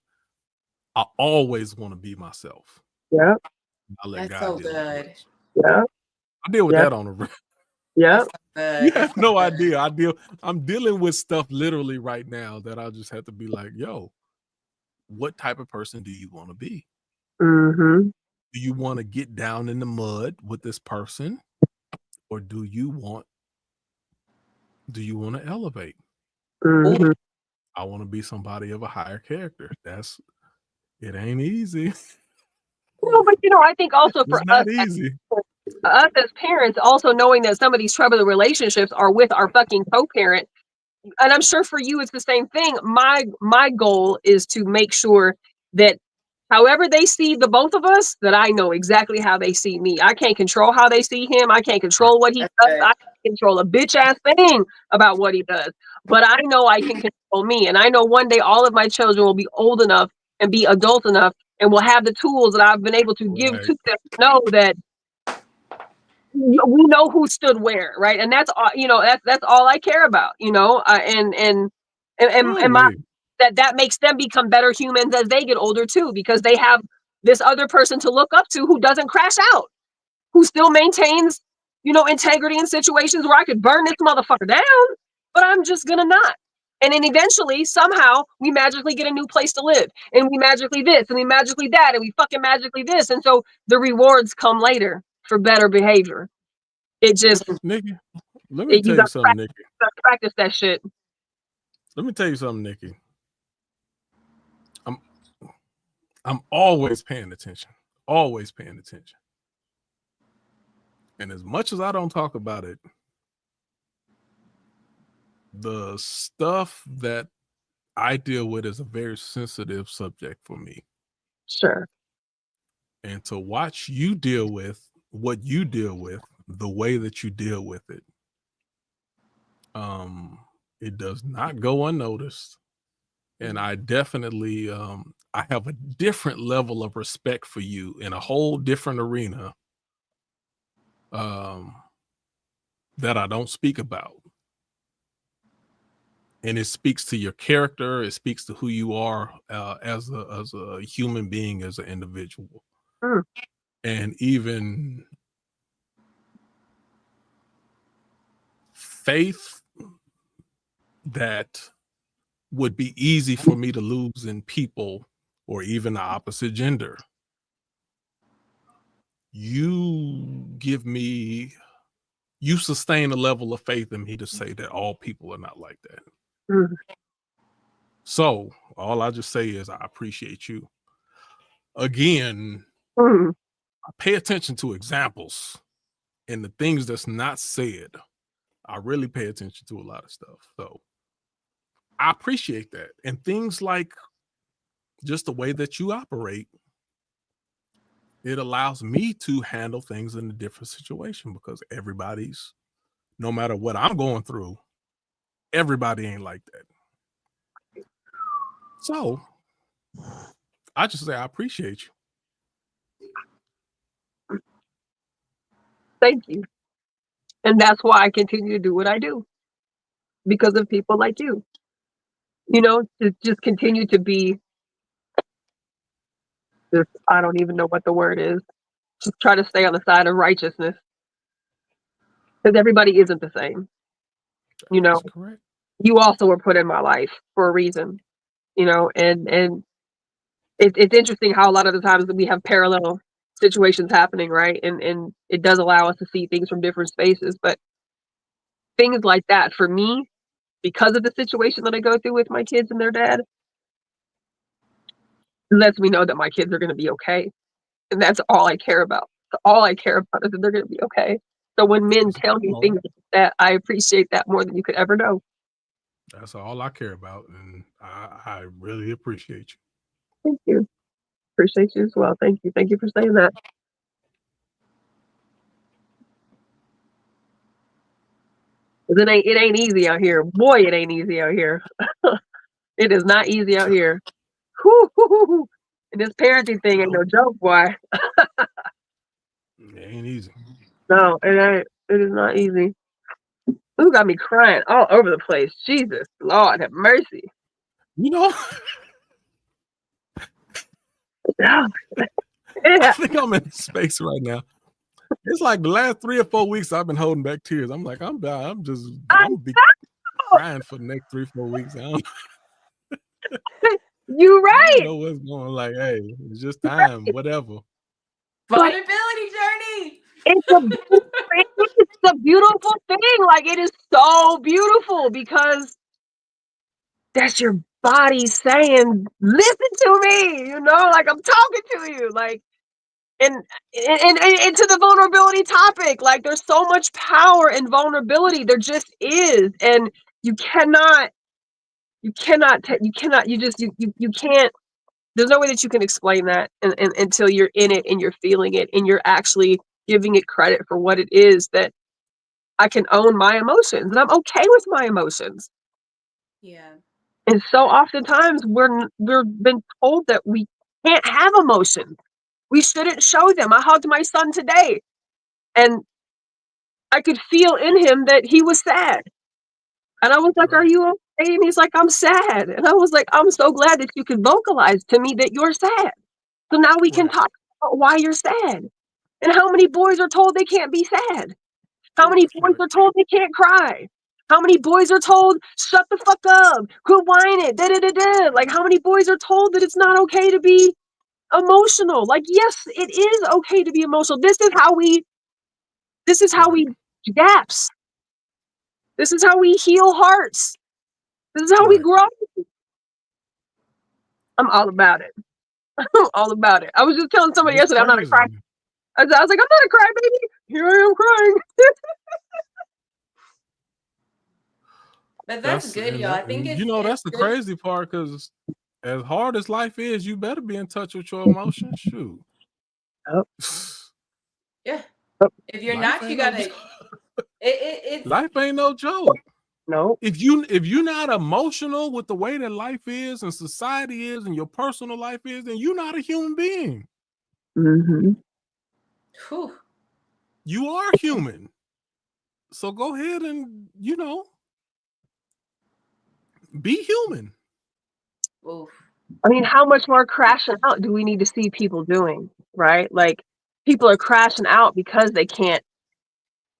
I always want to be myself. Yeah. I let That's God so deal good. with it. Yeah. I deal with that on the Yeah. You have no idea. I'm dealing with stuff literally right now that I just have to be like, yo, what type of person do you want to be? Do you want to get down in the mud with this person, or do you want to elevate? I want to be somebody of a higher character. It ain't easy. No, but I think also for us, easy. Us as parents, also knowing that some of these troubling relationships are with our fucking co-parent, and I'm sure for you it's the same thing. My goal is to make sure that however they see the both of us, that I know exactly how they see me. I can't control how they see him. I can't control what he does. I can't control a bitch ass thing about what he does. but I know I can control me. And I know one day all of my children will be old enough and be adult enough and will have the tools that I've been able to give Right. to them to know that we know who stood where, right? And that's all, that's all I care about, and my Ooh-wee. that makes them become better humans as they get older too, because they have this other person to look up to who doesn't crash out, who still maintains, integrity in situations where I could burn this motherfucker down, but I'm just gonna not. And then eventually, somehow, we magically get a new place to live, and we magically this, and we magically that, and we fucking magically this, and so the rewards come later for better behavior. It just, Nikki, let me tell you you got something, Nikki. to practice that shit. Let me tell you something, Nikki. I'm always paying attention. Always paying attention. And as much as I don't talk about it, the stuff that I deal with is a very sensitive subject for me. Sure. And to watch you deal with what you deal with, the way that you deal with it, it does not go unnoticed. And I definitely I have a different level of respect for you in a whole different arena that I don't speak about. And it speaks to your character. It speaks to who you are as a human being, as an individual. Mm. And even faith that would be easy for me to lose in people or even the opposite gender. You sustain a level of faith in me to say that all people are not like that. Mm. So all I just say is I appreciate you. Again, Mm. I pay attention to examples and the things that's not said. I really pay attention to a lot of stuff. So I appreciate that. And things like just the way that you operate, it allows me to handle things in a different situation, because everybody's, no matter what I'm going through, everybody ain't like that. So I just say I appreciate you. Thank you. And that's why I continue to do what I do, because of people like you. To just continue to be just, I don't even know what the word is. Just try to stay on the side of righteousness. Because everybody isn't the same. That's correct. You also were put in my life for a reason. And it's interesting how a lot of the times that we have parallel situations happening, right? And it does allow us to see things from different spaces. But things like that for me, because of the situation that I go through with my kids and their dad, lets me know that my kids are going to be okay. And that's all I care about. So all I care about is that they're going to be okay. So when men tell me things like that, I appreciate that more than you could ever know. That's all I care about. And I really appreciate you. Thank you. Appreciate you as well. Thank you. Thank you for saying that. It ain't easy out here. Boy, it ain't easy out here. It is not easy out here. Whoo. And this parenting thing ain't no joke, boy. It ain't easy. No, it ain't. It is not easy. Who got me crying all over the place? Jesus, Lord, have mercy. Yeah. I think I'm in space right now. It's like the last 3 or 4 weeks I've been holding back tears. I'm like, I'm be crying for the next 3 or 4 weeks. You right. I don't know what's going. Like, hey, it's just time. Whatever. Vulnerability journey. It's a beautiful thing. Like, it is so beautiful because that's your body saying, "Listen to me." Like I'm talking to you. Like, and to the vulnerability topic, like there's so much power in vulnerability. There just is, and you can't. There's no way that you can explain that until you're in it and you're feeling it and you're actually giving it credit for what it is, that I can own my emotions and I'm okay with my emotions. Yeah. And so oftentimes we're been told that we can't have emotions. We shouldn't show them. I hugged my son today, and I could feel in him that he was sad. And I was like, "Are Right. you okay?" And he's like, "I'm sad." And I was like, "I'm so glad that you could vocalize to me that you're sad. So now we can Right. talk about why you're sad." And how many boys are told they can't be sad? How many boys Right. are told they can't cry? How many boys are told, "Shut the fuck up, quit whining, da da da da"? Like, how many boys are told that it's not okay to be emotional? Like, yes, it is okay to be emotional. This is how we Right. gaps. This is how we heal hearts. This is how we Right. grow. I'm all about it. I'm all about it. I was just telling somebody It's yesterday, I'm not a crazy. cry. I was like, "I'm not a crybaby. Here I am crying." But that's good, And y'all. I that, think you know, it's that's the good. crazy part, because as hard as life is, you better be in touch with your emotions. Shoot. Yep. Yeah. Yep. If you're Life not, you ain't no gotta. It's life ain't no joke. No. If you're not emotional with the way that life is and society is and your personal life is, then you're not a human being. Mm-hmm. whew. You are human. So go ahead and, be human. Oof. I mean, how much more crashing out do we need to see people doing, right? Like, people are crashing out because they can't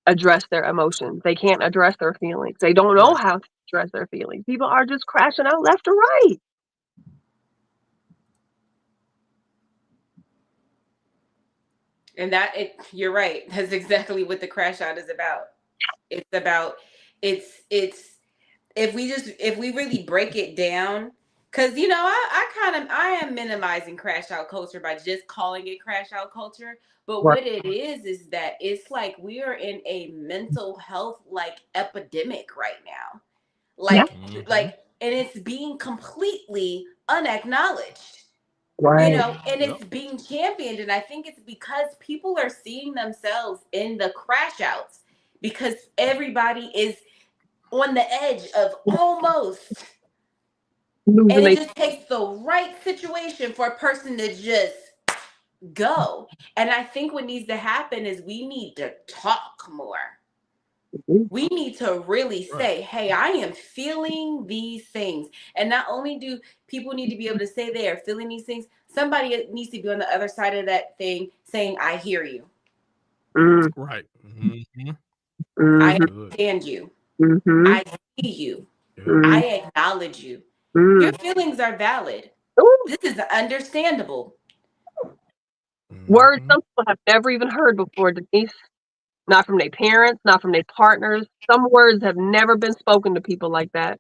address their emotions. They can't address their feelings. They don't know Right. how to address their feelings. People are just crashing out left and right. And you're right. That's exactly what the crash out is about. It's about it's if we really break it down, because I am minimizing crash out culture by just calling it crash out culture. But Right. what it is that it's like we are in a mental health like epidemic right now. Yeah. Like and it's being completely unacknowledged. Right. And Yep. it's being championed. And I think it's because people are seeing themselves in the crash outs, because everybody is on the edge of almost. And Losing it they. just takes the right situation for a person to just go. And I think what needs to happen is we need to talk more. We need to really Right. say, hey, I am feeling these things. And not only do people need to be able to say they are feeling these things, somebody needs to be on the other side of that thing saying, I hear you. Mm, Right. Mm-hmm. I mm-hmm, understand you. mm-hmm, I see you. Yep. mm, I acknowledge you. Your mm. feelings are valid. Ooh, This is understandable. words Mm-hmm. some people have never even heard before, Denise. Not from their parents, not from their partners. Some words have never been spoken to people like that.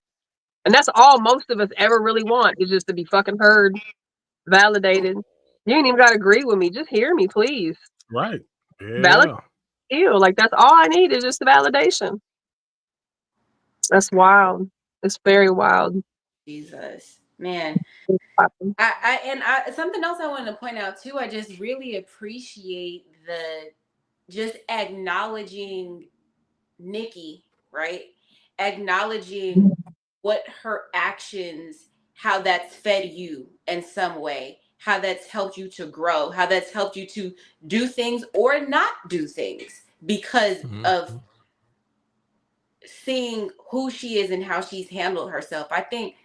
And that's all most of us ever really want, is just to be fucking heard, validated. You ain't even got to agree with me. Just hear me, please. Right. Validate Yeah. you. Like, that's all I need is just the validation. That's wild. It's very wild. Jesus, man. Something else I wanted to point out too. I just really appreciate the just acknowledging Nikki, right? Acknowledging what her actions, how that's fed you in some way, how that's helped you to grow, how that's helped you to do things or not do things because of Mm-hmm. seeing who she is and how she's handled herself. I think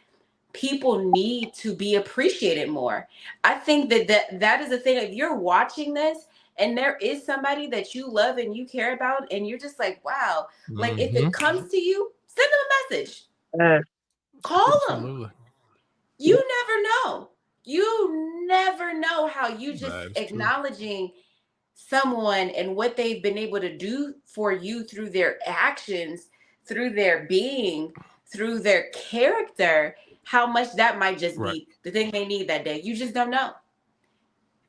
people need to be appreciated more. I think that is the thing. If you're watching this and there is somebody that you love and you care about and you're just like, wow, like if Mm-hmm. it comes to you, send them a message. Uh, Call them. Absolutely. You never know. You never know how you just That is true. acknowledging someone and what they've been able to do for you through their actions, through their being, through their character, how much that might just Right. be the thing they need that day. You just don't know.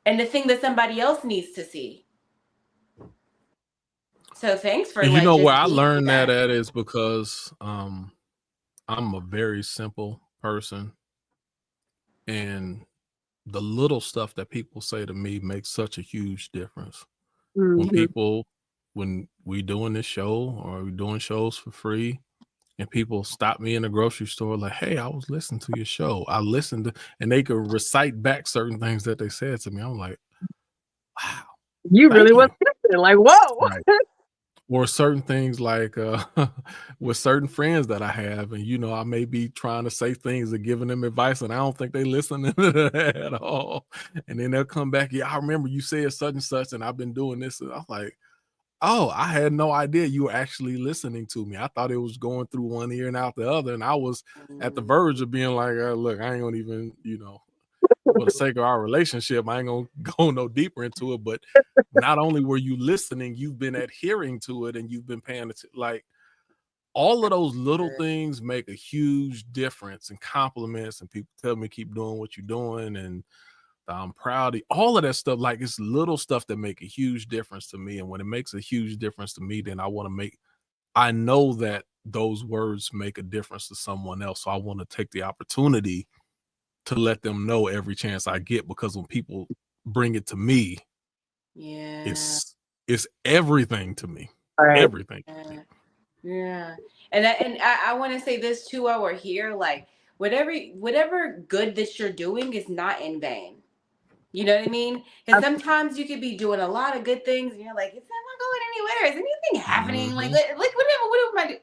And the thing that somebody else needs to see. So thanks for And like where just I being learned that that. at is because I'm a very simple person, and the little stuff that people say to me makes such a huge difference. mhm. When we doing this show or we doing shows for free, and people stop me in the grocery store like, hey, I was listening to your show. I listened to, and they could recite back certain things that they said to me. I'm like, wow, You thank really was you. listening. Like, whoa. Right. Or certain things like with certain friends that I have, and you know, I may be trying to say things and giving them advice, and I don't think they listen to that at all. And then they'll come back, yeah, I remember you said such and such, and I've been doing this. And I'm like, oh, I had no idea you were actually listening to me. I thought it was going through one ear and out the other, and I was at the verge of being like, look, I ain't gonna even, you know, for the sake of our relationship, I ain't gonna go no deeper into it. But not only were you listening, you've been adhering to it, and you've been paying attention. Like, all of those little things make a huge difference, and compliments, and people tell me keep doing what you're doing, and I'm proud of you. All of that stuff. Like, it's little stuff that make a huge difference to me. And when it makes a huge difference to me, then I know that those words make a difference to someone else. So I want to take the opportunity to let them know every chance I get, because when people bring it to me, it's everything to me. Right. Everything. Yeah. And I want to say this too while we're here, like whatever good that you're doing is not in vain. You know what I mean? Because sometimes you could be doing a lot of good things and you're like, is that not going anywhere? Is anything happening? Like what am I doing?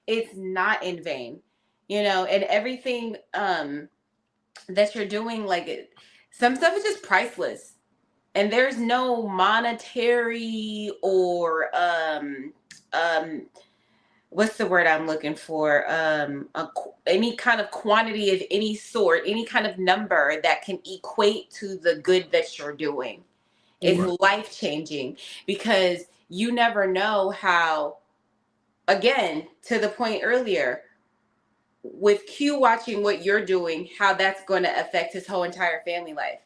It's not in vain. You know, and everything that you're doing, like some stuff is just priceless. And there's no monetary or what's the word I'm looking for? Any kind of quantity of any sort, any kind of number that can equate to the good that you're doing. It's life changing, because you never know how, again, to the point earlier, with Q watching what you're doing, how that's going to affect his whole entire family life.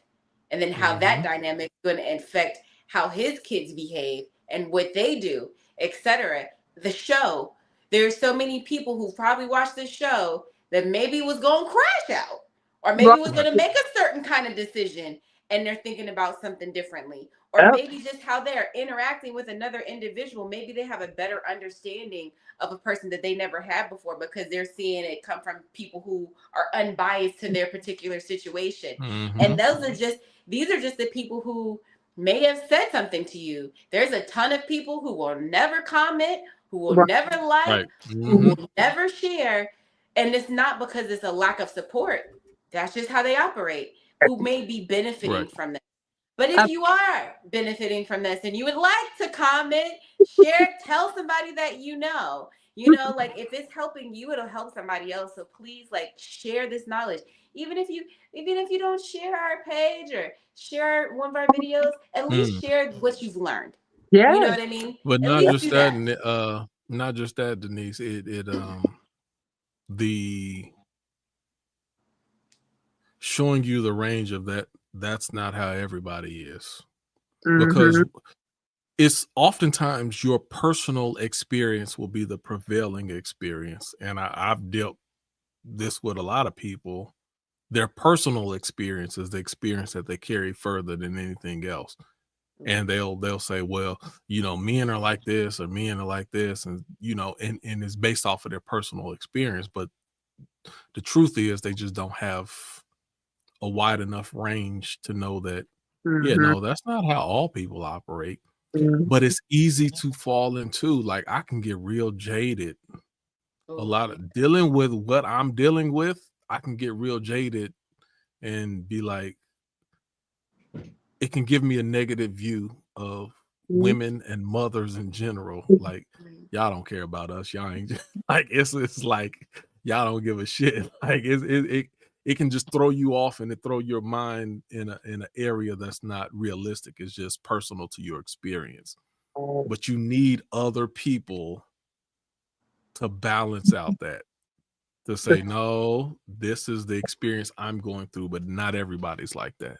And then how that dynamic is going to affect how his kids behave and what they do, etc. The show. There's so many people who probably watched this show that maybe was going to crash out, or maybe was going to make a certain kind of decision, and they're thinking about something differently. Or maybe just how they're interacting with another individual. Maybe they have a better understanding of a person that they never had before, because they're seeing it come from people who are unbiased to their particular situation. And these are just the people who may have said something to you. There's a ton of people who will never comment, who will never like, who will never share. And it's not because it's a lack of support. That's just how they operate, who may be benefiting from that. But if you are benefiting from this and you would like to comment, share, tell somebody that you know, like if it's helping you, it'll help somebody else. So please, like, share this knowledge. Even if you don't share our page or share one of our videos, at least share what you've learned. Yeah. You know what I mean? But At not least just do that, not just that, Denise. The showing you the range of that's not how everybody is. Because it's oftentimes your personal experience will be the prevailing experience. And I've dealt this with a lot of people. Their personal experience is the experience that they carry further than anything else. And they'll say, well, men are like this, or men are like this, and and it's based off of their personal experience. But the truth is, they just don't have a wide enough range to know that, no, that's not how all people operate. But it's easy to fall into. Like, I can get real jaded. A lot of dealing with what I'm dealing with, I can get real jaded and be like, it can give me a negative view of women and mothers in general. Like, y'all don't care about us. Y'all ain't like, it's like y'all don't give a shit. Like, it can just throw you off, and it throw your mind in an area that's not realistic. It's just personal to your experience. But you need other people to balance out that, to say, no, this is the experience I'm going through, but not everybody's like that.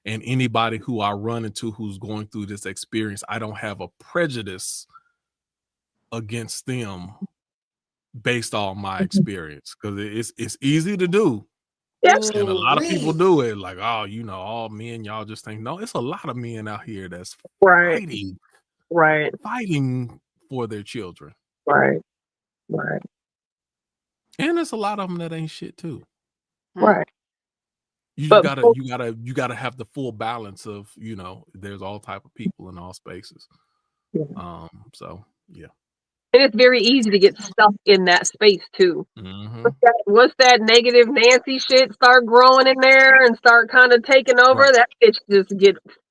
And anybody who I run into who's going through this experience, I don't have a prejudice against them based on my experience, because it's easy to do. Yes. And a lot of people do it, like, oh, all men, y'all just think. No, it's a lot of men out here that's fighting for their children. Right. And there's a lot of them that ain't shit too. Right. You But gotta have the full balance of, there's all type of people in all spaces. Yeah. So yeah. And it's very easy to get stuck in that space too. Mm-hmm. Once that negative Nancy shit start growing in there and start kind of taking over, Right. that bitch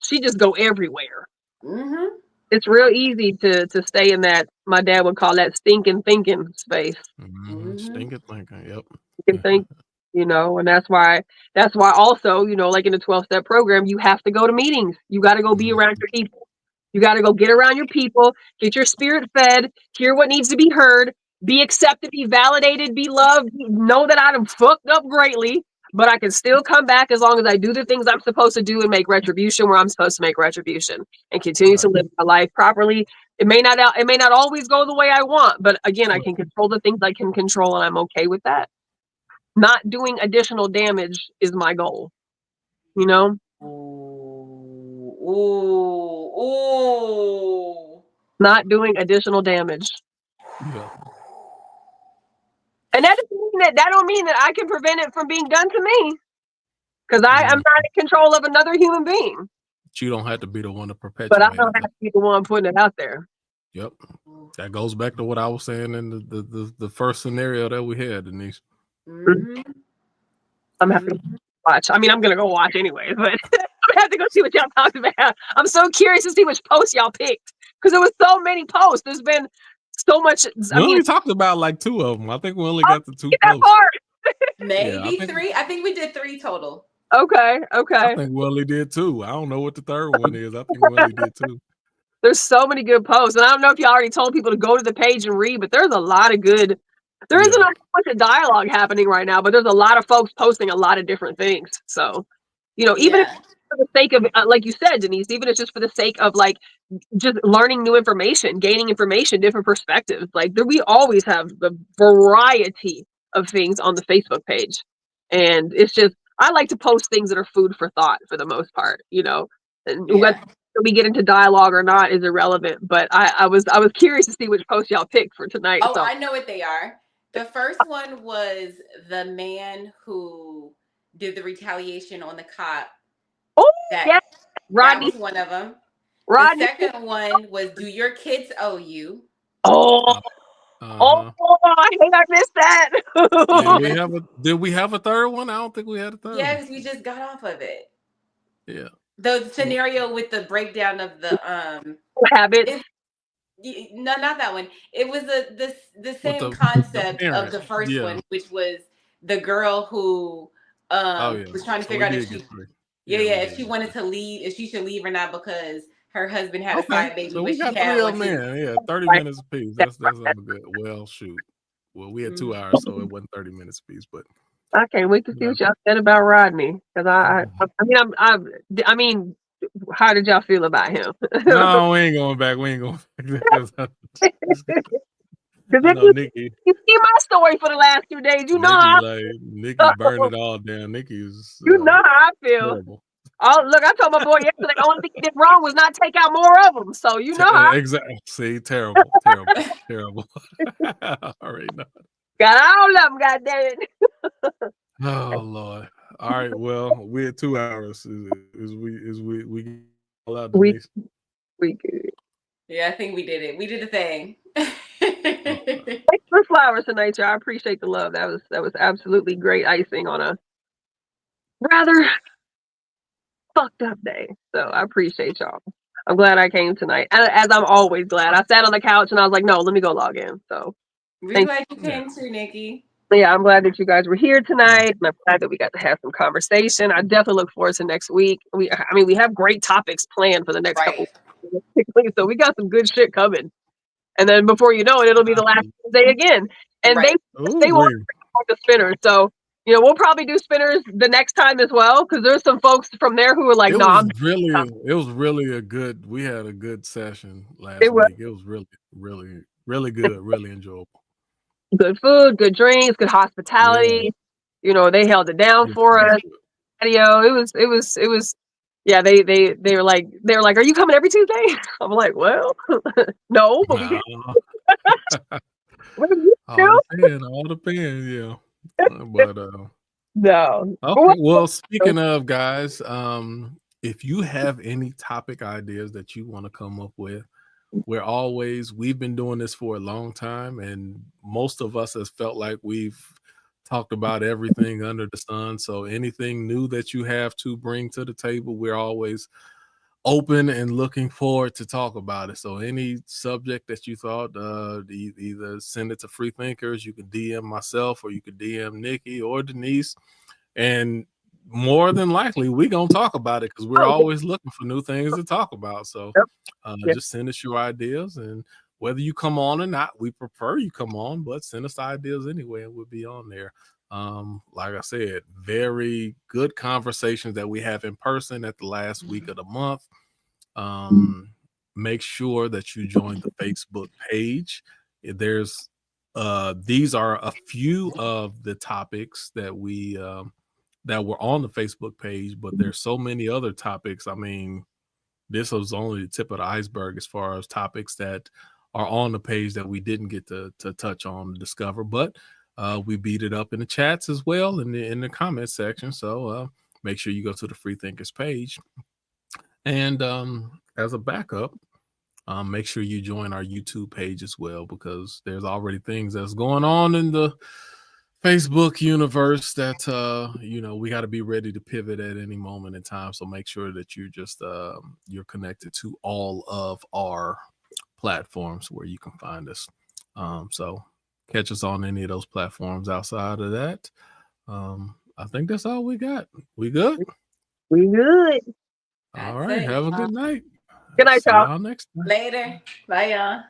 she just go everywhere. Mm-hmm. It's real easy to stay in that, my dad would call that stinking thinking space. Mm-hmm. Stinking thinking. Yep. You can think, and that's why also, like in the 12-step program, you have to go to meetings. You got to go be around your people. You got to go get around your people, get your spirit fed, hear what needs to be heard, be accepted, be validated, be loved, know that I've fucked up greatly, but I can still come back as long as I do the things I'm supposed to do and make retribution where I'm supposed to make retribution and continue to live my life properly. It may not always go the way I want, but again, I can control the things I can control, and I'm okay with that. Not doing additional damage is my goal, Ooh. Not doing additional damage. Yeah. And that don't mean that I can prevent it from being done to me, because I'm not in control of another human being. But you don't have to be the one to perpetuate. But I don't have to be the one putting it out there. Yep. That goes back to what I was saying in the first scenario that we had, Denise. Mm-hmm. I'm happy to watch. I mean, I'm gonna go watch anyway, but I'm gonna have to go see what y'all talked about. I'm so curious to see which post y'all picked, because there was so many posts. There's been so much. We only talked about like 2 of them. I think we only got the 2 that posts. part. Maybe 3. I think we did 3 total. Okay. I think we only did 2. I don't know what the third one is. I think we only did 2. There's so many good posts, and I don't know if you already told people to go to the page and read, but there's a lot of good. There isn't a bunch of dialogue happening right now, but there's a lot of folks posting a lot of different things. So, even if for the sake of, like you said, Denise, even if it's just for the sake of like just learning new information, gaining information, different perspectives, like we always have the variety of things on the Facebook page, and it's just I like to post things that are food for thought for the most part, and whether we get into dialogue or not is irrelevant. But I was curious to see which post y'all picked for tonight. Oh, so. I know what they are. The first one was the man who did the retaliation on the cop. Oh, yeah, Rodney. That was one of them. Rodney. The second one was, do your kids owe you? Oh, I hate I missed that. Did we have a third one? I don't think we had a third. Yes, we just got off of it. Yeah. The scenario with the breakdown of the habits. No, not that one. It was the same concept of the first one, which was the girl who was trying to figure out if she wanted to leave, if she should leave or not, because her husband had a side baby. So we got 3 of them in. Yeah, 30 minutes apiece. That's a good. Well, shoot. Well, we had 2 hours, so it wasn't 30 minutes apiece, but I can't wait to see what y'all said about Rodney, because I mean, how did y'all feel about him? No, we ain't going back. Because Nikki, you see my story for the last 2 days. You know how Nikki burned it all down. Nikki's you know how I feel. Terrible. Oh, look, I told my boy yesterday the only thing he did wrong was not take out more of them. So you know how exactly. See, terrible. All right, no. Got all of them, goddamn. Oh Lord. All right. Well, we had 2 hours. Is we allowed to we good. Yeah, I think we did it. We did the thing. Thanks for flowers tonight, y'all. I appreciate the love. That was absolutely great icing on a rather fucked up day. So I appreciate y'all. I'm glad I came tonight, as I'm always glad. I sat on the couch and I was like, no, let me go log in. So we're glad you came too, Nikki. Yeah, I'm glad that you guys were here tonight, and I'm glad that we got to have some conversation. I definitely look forward to next week. We have great topics planned for the next couple weeks, so we got some good shit coming. And then before you know it, it'll be the last day again. And they will the spinners. So we'll probably do spinners the next time as well, because there's some folks from there who were like, "No, it was really a good. We had a good session last week. It was really, really, really good. Really enjoyable. Good food, good drinks, good hospitality. They held it down for us. It was. Yeah, they were like, are you coming every Tuesday? I'm like, well, no, but we can. What did you All depend, yeah. But No. okay, well, speaking of guys, if you have any topic ideas that you want to come up with, we've been doing this for a long time, and most of us has felt like we've talked about everything under the sun. So anything new that you have to bring to the table, we're always open and looking forward to talk about it. So any subject that you thought, either send it to Free Thinkers. You can DM myself, or you could DM Nikki or Denise, and more than likely we're gonna talk about it because we're always looking for new things to talk about. So just send us your ideas, and whether you come on or not, we prefer you come on, but send us ideas anyway, and we'll be on there. Like I said, very good conversations that we have in person at the last week of the month. Make sure that you join the Facebook page. There's these are a few of the topics that we that were on the Facebook page, but there's so many other topics. I mean, this was only the tip of the iceberg as far as topics that are on the page that we didn't get to touch on and discover, but we beat it up in the chats as well in the comment section. So make sure you go to the Free Thinkers page. And as a backup, make sure you join our YouTube page as well, because there's already things that's going on in the Facebook universe that we got to be ready to pivot at any moment in time. So make sure that you just you're connected to all of our platforms where you can find us. So catch us on any of those platforms. Outside of that, I think that's all we got. We good? We good. All right. Have a good night. Good night, See y'all. y'all next time. Later. Bye, y'all.